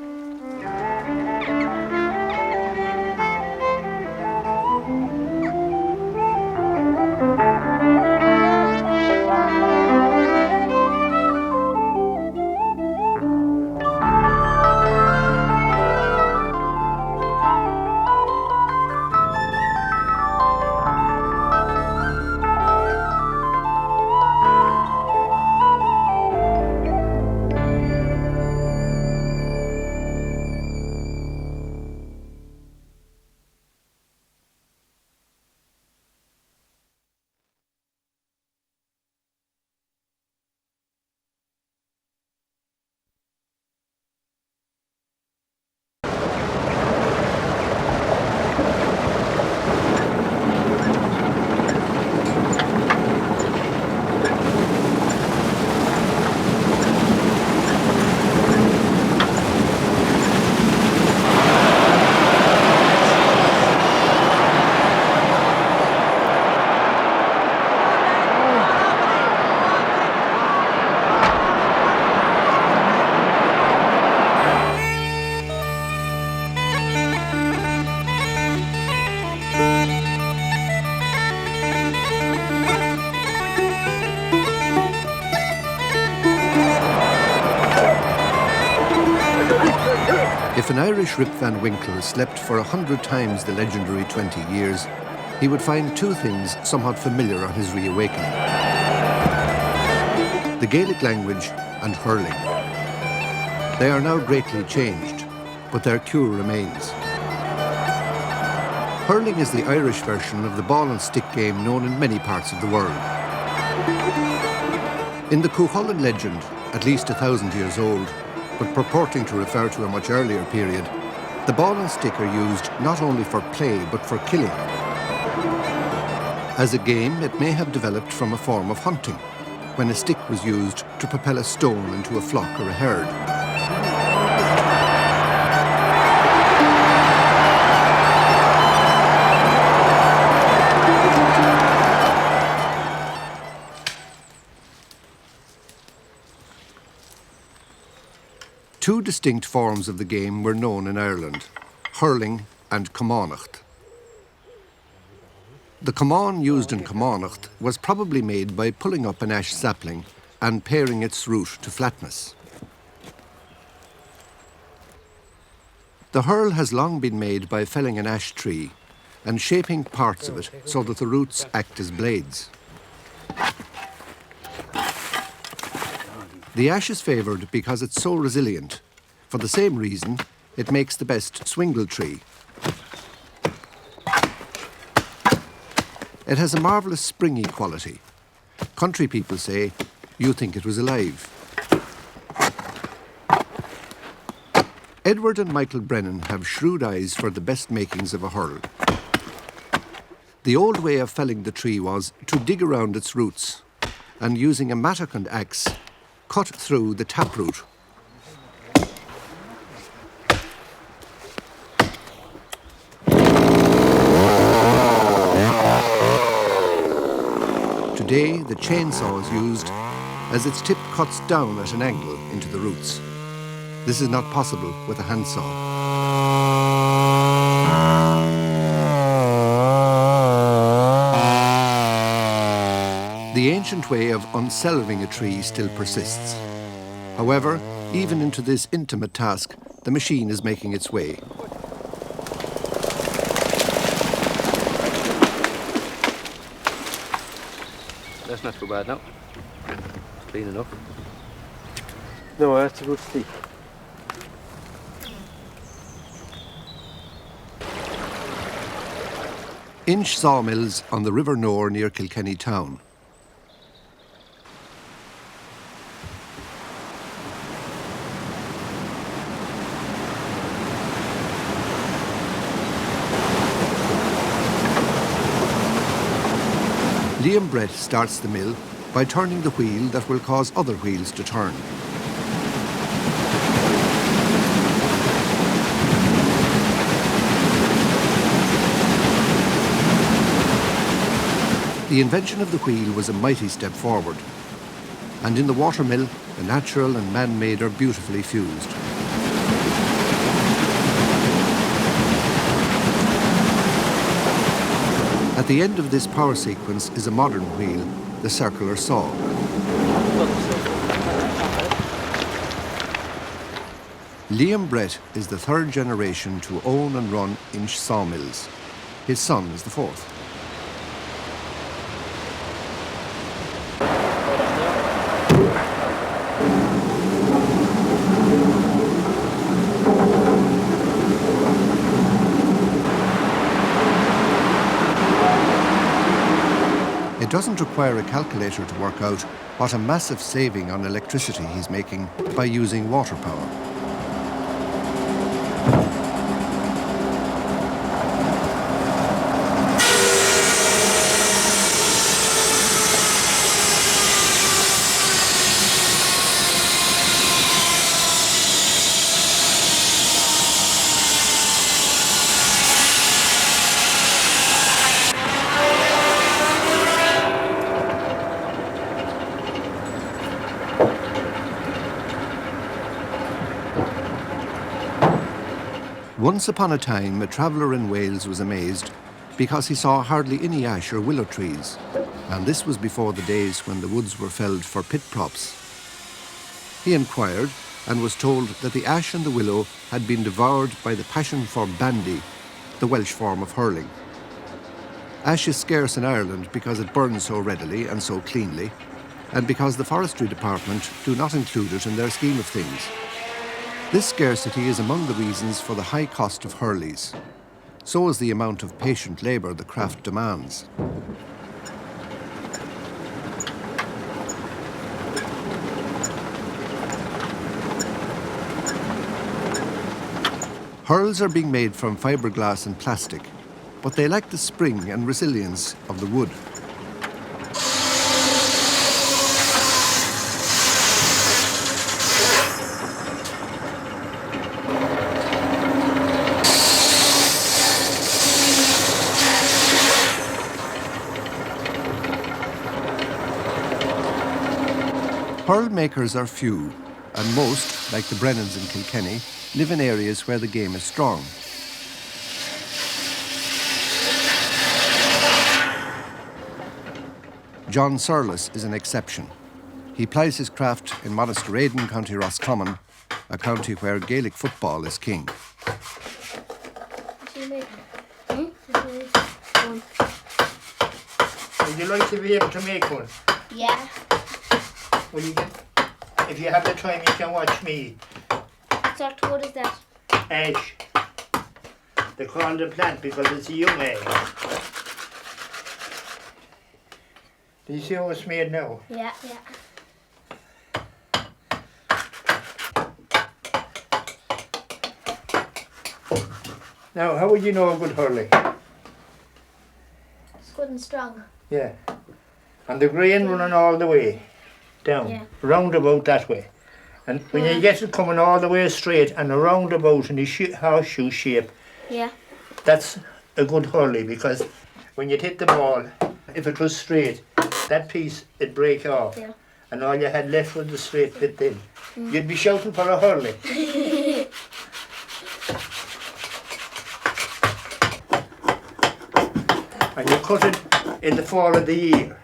If an Irish Rip Van Winkle slept for 100 times the legendary 20 years, he would find two things somewhat familiar on his reawakening: the Gaelic language and hurling. They are now greatly changed, but their cure remains. Hurling is the Irish version of the ball and stick game known in many parts of the world. In the Cuchulainn legend, at least 1,000 years old, but purporting to refer to a much earlier period, the ball and stick are used not only for play but for killing. As a game, it may have developed from a form of hunting, when a stick was used to propel a stone into a flock or a herd. Two distinct forms of the game were known in Ireland: hurling and Cumannacht. The Cumann used in Cumannacht was probably made by pulling up an ash sapling and paring its root to flatness. The hurl has long been made by felling an ash tree and shaping parts of it so that the roots act as blades. The ash is favoured because it's so resilient. For the same reason, it makes the best swingle tree. It has a marvellous springy quality. Country people say, you think it was alive. Edward and Michael Brennan have shrewd eyes for the best makings of a hurl. The old way of felling the tree was to dig around its roots and, using a mattock and axe, cut through the taproot. Today, the chainsaw is used as its tip cuts down at an angle into the roots. This is not possible with a handsaw. The ancient way of unselving a tree still persists. However, even into this intimate task, the machine is making its way. That's not too bad now. It's clean enough. No, that's a good stick. Inch sawmills on the River Nore near Kilkenny town. Liam Brett starts the mill by turning the wheel that will cause other wheels to turn. The invention of the wheel was a mighty step forward, and in the watermill, the natural and man-made are beautifully fused. At the end of this power sequence is a modern wheel, the circular saw. Liam Brett is the third generation to own and run Inch sawmills. His son is the fourth. It doesn't require a calculator to work out what a massive saving on electricity he's making by using water power. Once upon a time, a traveller in Wales was amazed because he saw hardly any ash or willow trees, and this was before the days when the woods were felled for pit props. He inquired and was told that the ash and the willow had been devoured by the passion for bandy, the Welsh form of hurling. Ash is scarce in Ireland because it burns so readily and so cleanly, and because the Forestry Department do not include it in their scheme of things. This scarcity is among the reasons for the high cost of hurleys. So is the amount of patient labour the craft demands. Hurls are being made from fiberglass and plastic, but they lack the spring and resilience of the wood. Hurl makers are few, and most, like the Brennans in Kilkenny, live in areas where the game is strong. John Surlis is an exception. He plies his craft in modest Raden, County Roscommon, a county where Gaelic football is king. Would you like to be able to make one? Yeah. Well, you can, if you have the time, you can watch me. What is that? Ash. They call it a plant because it's a young egg. Do you see how it's made now? Yeah. Now, how would you know a good hurley? It's good and strong. Yeah. And the grain running all the way down, Yeah. round about that way. And when you get it coming all the way straight and a roundabout in the horseshoe shape, Yeah. that's a good hurley, because when you hit the ball, if it was straight, that piece it'd break off, Yeah. and all you had left was the straight bit then. Mm. You'd be shouting for a hurley. And you cut it in the fall of the year,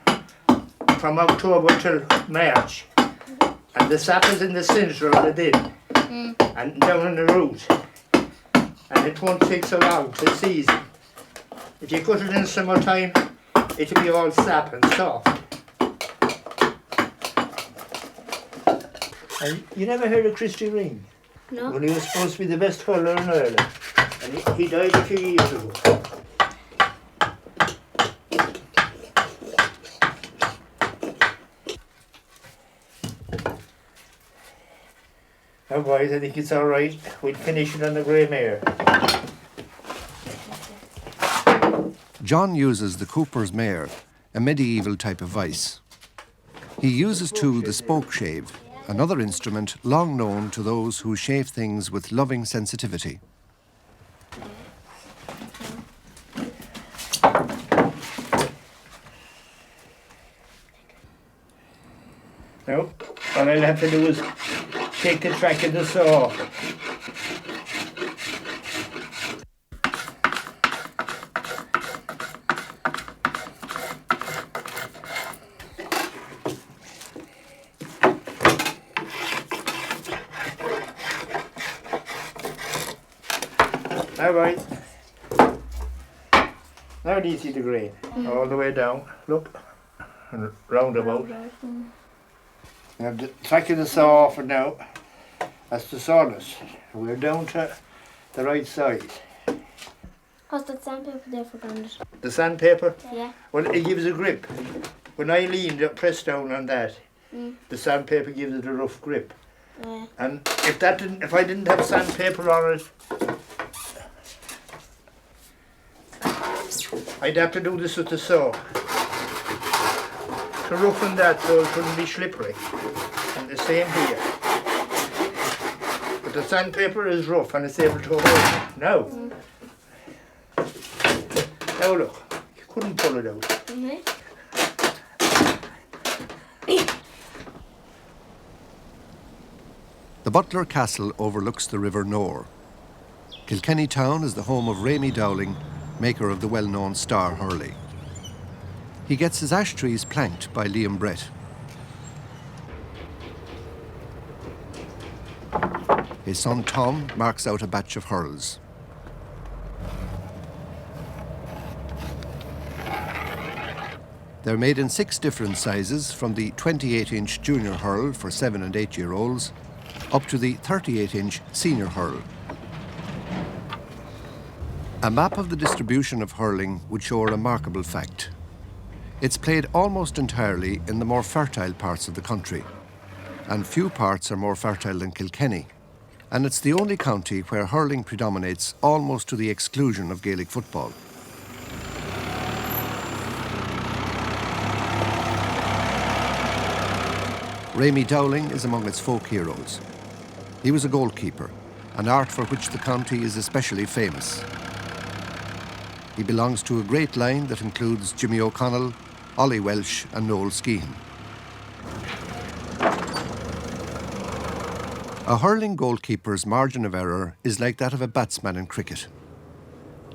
from October till March, and the sap is in the centre of the din, and down in the root, and it won't take so long to season. If you cut it in summertime, it'll be all sap and soft. And you never heard of Christy Ring? No. Well, he was supposed to be the best hurler in Ireland. And he died a few years ago. Oh boys, I think it's all right. We'll finish it on the grey mare. John uses the Cooper's mare, a medieval type of vice. He uses too the spoke shave, another instrument long known to those who shave things with loving sensitivity. No, all I'll have to do is take the track of the saw. All right. Now do you see the grain? All the way down. Look. And round about. Now the track of the saw off and now. That's the sawdust. We're down to the right size. How's that sandpaper there for ground? The sandpaper? Yeah. Well, it gives a grip. When I leaned up, press down on that, the sandpaper gives it a rough grip. Yeah. And if I didn't have sandpaper on it, I'd have to do this with the saw to roughen that so it wouldn't be slippery. And the same here. But the sandpaper is rough and it's able to hold it. Now, now look, you couldn't pull it out. The Butler Castle overlooks the River Nore. Kilkenny town is the home of Rémy Dowling, maker of the well-known Star Hurley. He gets his ash trees planked by Liam Brett. His son Tom marks out a batch of hurls. They're made in 6 different sizes, from the 28-inch junior hurl for 7- and 8-year-olds up to the 38-inch senior hurl. A map of the distribution of hurling would show a remarkable fact. It's played almost entirely in the more fertile parts of the country, and few parts are more fertile than Kilkenny, and it's the only county where hurling predominates almost to the exclusion of Gaelic football. Rémy Dowling is among its folk heroes. He was a goalkeeper, an art for which the county is especially famous. He belongs to a great line that includes Jimmy O'Connell, Ollie Welsh and Noel Skehan. A hurling goalkeeper's margin of error is like that of a batsman in cricket.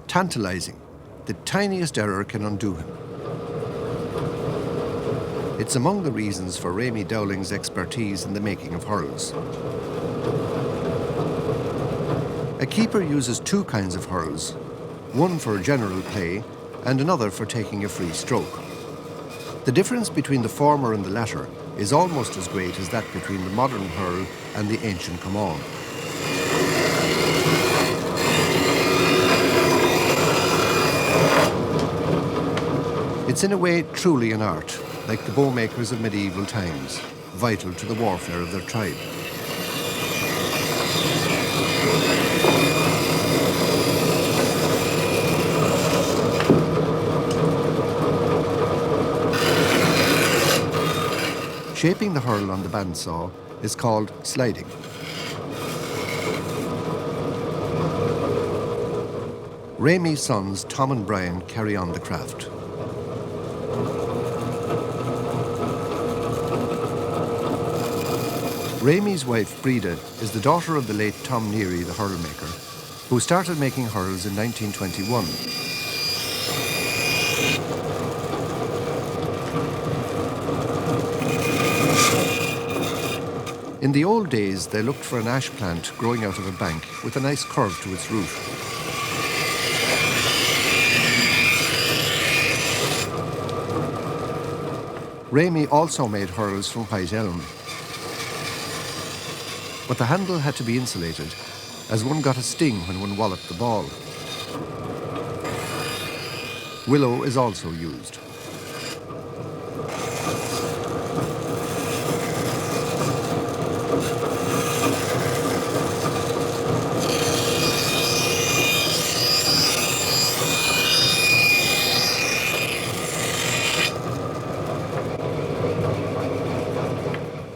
Tantalising, the tiniest error can undo him. It's among the reasons for Rémy Dowling's expertise in the making of hurls. A keeper uses 2 kinds of hurls, one for general play and another for taking a free stroke. The difference between the former and the latter is almost as great as that between the modern hurl and the ancient Cumann. It's in a way truly an art, like the bowmakers of medieval times, vital to the warfare of their tribe. Shaping the hurl on the bandsaw is called sliding. Rémy's sons Tom and Brian carry on the craft. Rémy's wife Breda is the daughter of the late Tom Neary, the hurl maker, who started making hurls in 1921. In the old days, they looked for an ash plant growing out of a bank with a nice curve to its root. Rémy also made hurls from white elm. but the handle had to be insulated, as one got a sting when one walloped the ball. Willow is also used.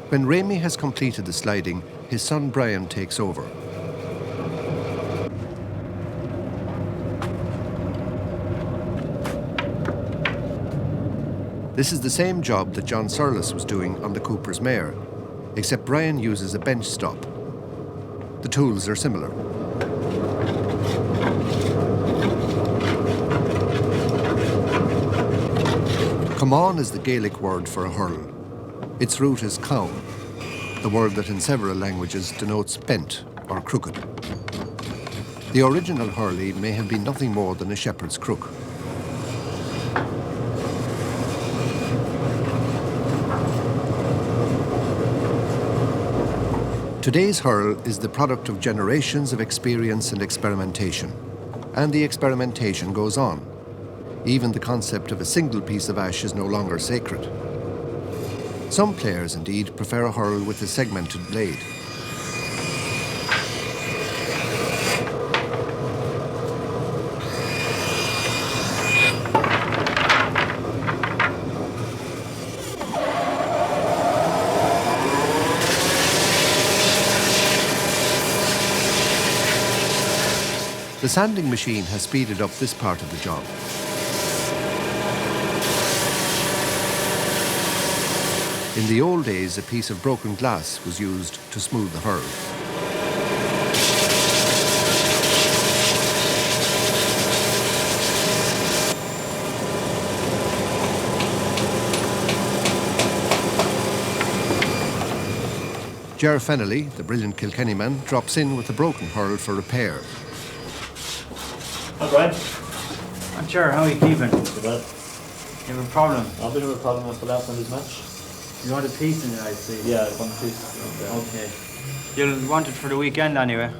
When Ramey has completed the sliding, his son Brian takes over. This is the same job that John Surlis was doing on the Cooper's Mare, except Brian uses a bench stop. The tools are similar. Come is the Gaelic word for a hurl. Its root is cown, the word that in several languages denotes bent or crooked. The original hurley may have been nothing more than a shepherd's crook. Today's hurl is the product of generations of experience and experimentation. And the experimentation goes on. Even the concept of a single piece of ash is no longer sacred. Some players, indeed, prefer a hurl with a segmented blade. The sanding machine has speeded up this part of the job. In the old days, a piece of broken glass was used to smooth the hurl. Ger Fennelly, the brilliant Kilkenny man, drops in with a broken hurl for repair. Hi, Brian. I'm sure. How are you keeping? Not bad. You have a problem? A bit of a problem after last Sunday's match. You want a piece in it, I see. Yeah, one piece. Okay. You'll want it for the weekend anyway?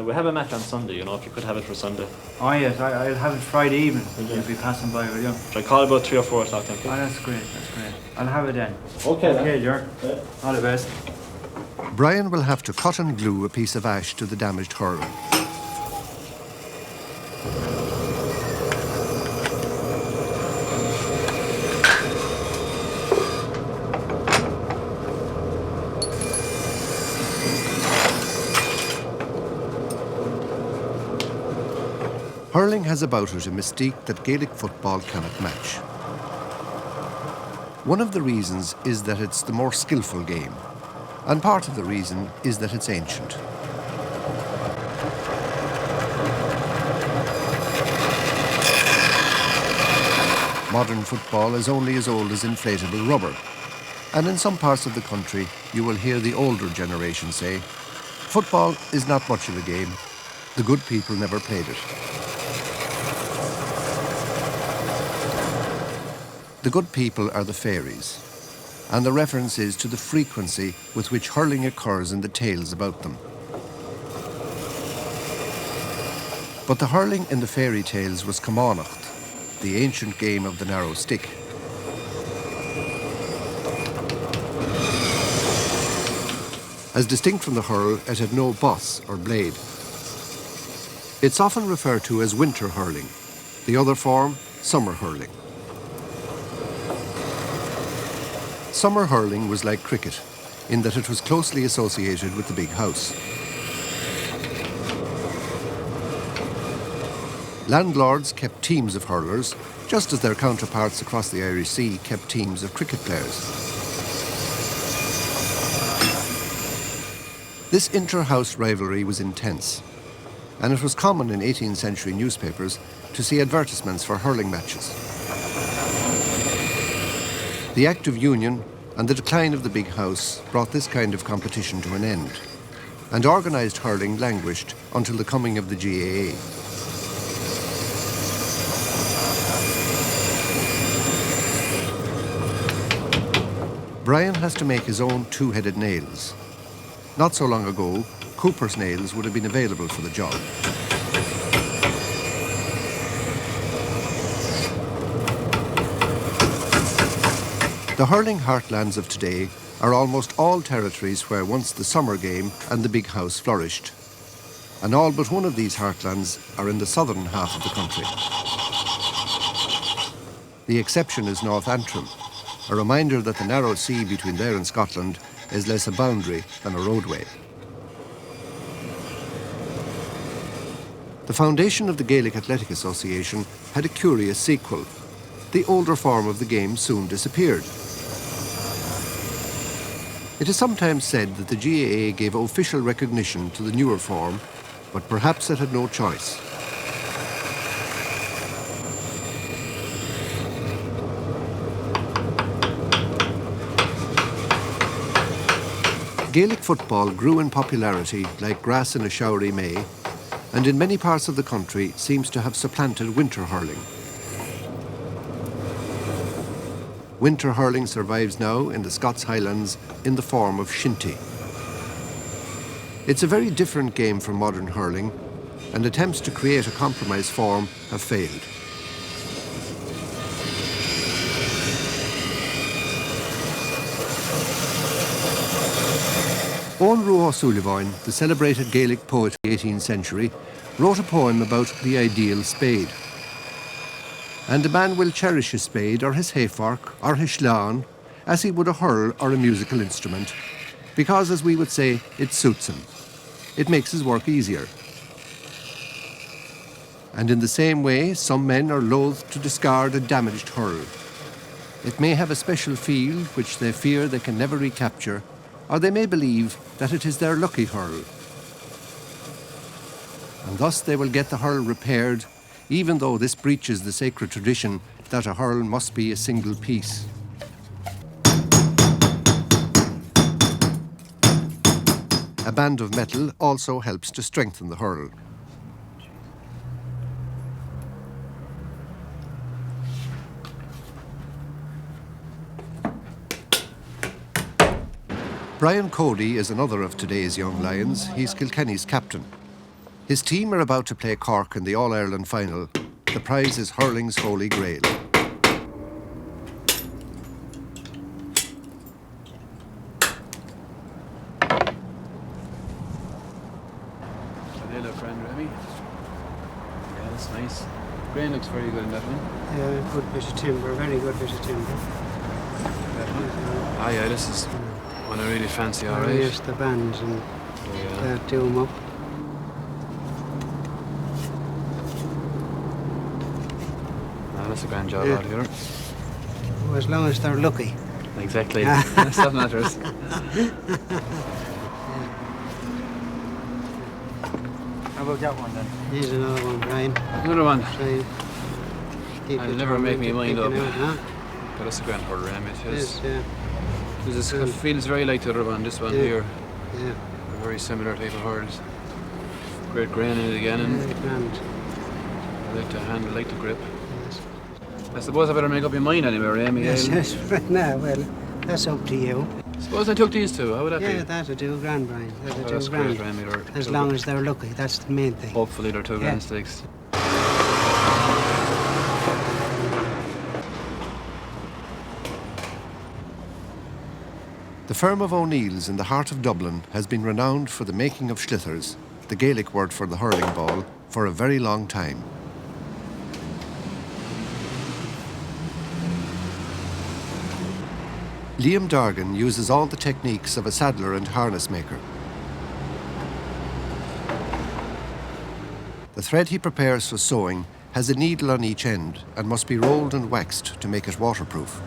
We have a match on Sunday, you know, if you could have it for Sunday. Oh yes, I'll have it Friday evening. You'll be passing by, will you? Should I call about 3 or 4 o'clock then, please? Oh, that's great, that's great. I'll have it then. Okay, Okay, Ger. Yeah. All the best. Brian will have to cut and glue a piece of ash to the damaged hurl. Hurling has about it a mystique that Gaelic football cannot match. One of the reasons is that it's the more skillful game, and part of the reason is that it's ancient. Modern football is only as old as inflatable rubber, and in some parts of the country you will hear the older generation say, "Football is not much of a game. The good people never played it." The good people are the fairies, and the reference is to the frequency with which hurling occurs in the tales about them. But the hurling in the fairy tales was Camanachd, the ancient game of the narrow stick. As distinct from the hurl, it had no boss or blade. It's often referred to as winter hurling, the other form, summer hurling. Summer hurling was like cricket, in that it was closely associated with the big house. Landlords kept teams of hurlers, just as their counterparts across the Irish Sea kept teams of cricket players. This inter-house rivalry was intense, and it was common in 18th century newspapers to see advertisements for hurling matches. The Act of Union and the decline of the big house brought this kind of competition to an end, and organised hurling languished until the coming of the GAA. Brian has to make his own two-headed nails. Not so long ago, Cooper's nails would have been available for the job. The hurling heartlands of today are almost all territories where once the summer game and the big house flourished. And all but one of these heartlands are in the southern half of the country. The exception is North Antrim, a reminder that the narrow sea between there and Scotland is less a boundary than a roadway. The foundation of the Gaelic Athletic Association had a curious sequel. The older form of the game soon disappeared. It is sometimes said that the GAA gave official recognition to the newer form, but perhaps it had no choice. Gaelic football grew in popularity like grass in a showery May, and in many parts of the country seems to have supplanted winter hurling. Winter hurling survives now in the Scots Highlands in the form of shinty. It's a very different game from modern hurling, and attempts to create a compromise form have failed. Owen Ruo Sullivan, the celebrated Gaelic poet of the 18th century, wrote a poem about the ideal spade. And a man will cherish his spade or his hayfork or his slan as he would a hurl or a musical instrument, because, as we would say, it suits him. It makes his work easier. And in the same way, some men are loath to discard a damaged hurl. It may have a special feel which they fear they can never recapture, or they may believe that it is their lucky hurl. And thus they will get the hurl repaired, even though this breaches the sacred tradition that a hurl must be a single piece. A band of metal also helps to strengthen the hurl. Brian Cody is another of today's young lions. He's Kilkenny's captain. His team are about to play Cork in the All-Ireland final. The prize is hurling's holy grail. They look grand, Remy. Yeah, that's nice. Grain looks very good in that one. Yeah, good bit of timber, very good bit of timber. That one? Ah, yeah, this is one I really fancy, all right. Yes, the bands and that do them up. That's a grand job out here. Well, as long as they're lucky. Exactly. That's what matters. How about that one then? Here's another one, Brian. Another one. I'll never make me mind up. Huh? But that's a grand hurl, Ram. It is. Yes, yeah. It feels very like the other one, this one here. Yeah. A very similar type of hurls. Great grain in it again. And I like the handle, I like the grip. I suppose I better make up your mind anyway, Amy. Yes, right now, well, that's up to you. Suppose I took these two, how would that be? Yeah, that'll do grand, Brian. That'll do that's grand. Great, Amy. As long as they're lucky, that's the main thing. Hopefully they're 2 grand stakes. The firm of O'Neill's in the heart of Dublin has been renowned for the making of schlithers, the Gaelic word for the hurling ball, for a very long time. Liam Dargan uses all the techniques of a saddler and harness maker. The thread he prepares for sewing has a needle on each end and must be rolled and waxed to make it waterproof.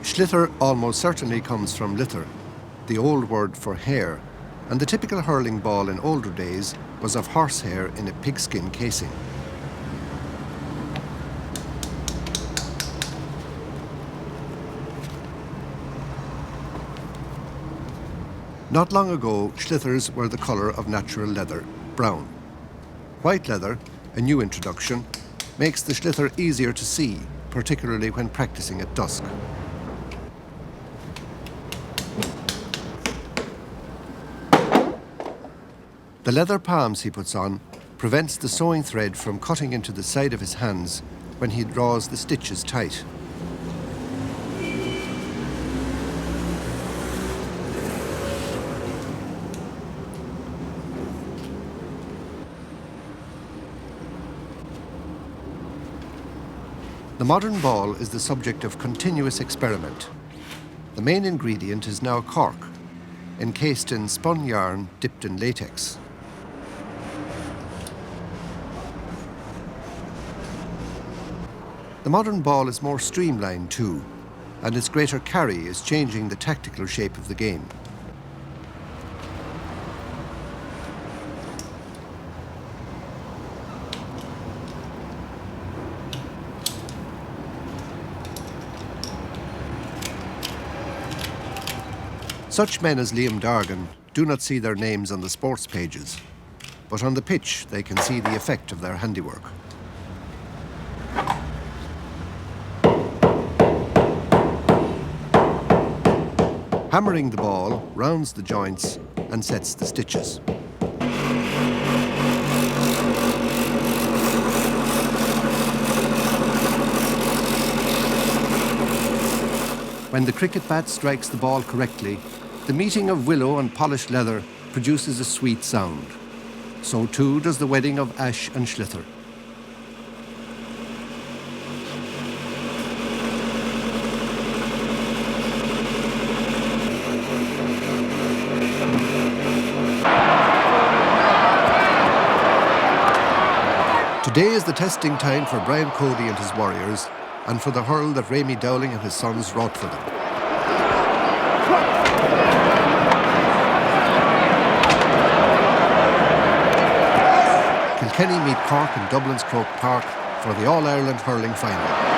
Slither almost certainly comes from lither, the old word for hair, and the typical hurling ball in older days was of horsehair in a pigskin casing. Not long ago, Schlitters were the colour of natural leather, brown. White leather, a new introduction, makes the Schlitter easier to see, particularly when practicing at dusk. The leather palms he puts on prevents the sewing thread from cutting into the side of his hands when he draws the stitches tight. The modern ball is the subject of continuous experiment. The main ingredient is now cork, encased in spun yarn dipped in latex. The modern ball is more streamlined too, and its greater carry is changing the tactical shape of the game. Such men as Liam Dargan do not see their names on the sports pages, but on the pitch they can see the effect of their handiwork. Hammering the ball rounds the joints and sets the stitches. When the cricket bat strikes the ball correctly, the meeting of willow and polished leather produces a sweet sound. So too does the wedding of ash and Schlitter. Today is the testing time for Brian Cody and his Warriors, and for the hurl that Rémi Dowling and his sons wrought for them. Kilkenny meet Cork in Dublin's Croke Park for the All-Ireland hurling final.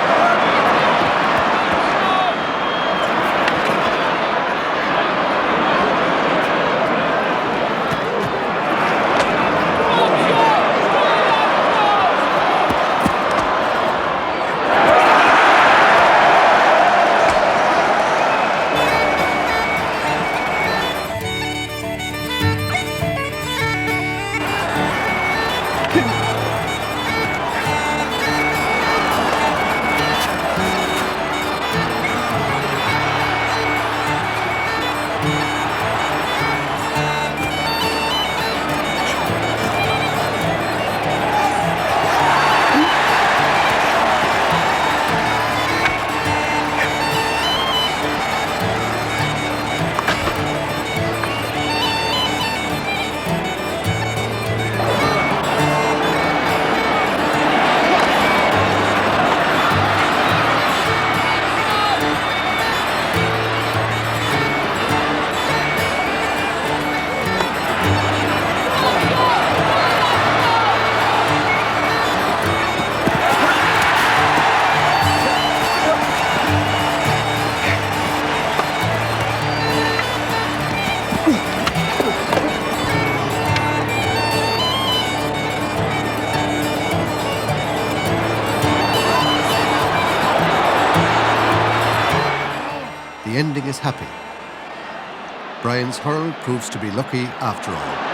The ending is happy. Brian's hurl proves to be lucky after all.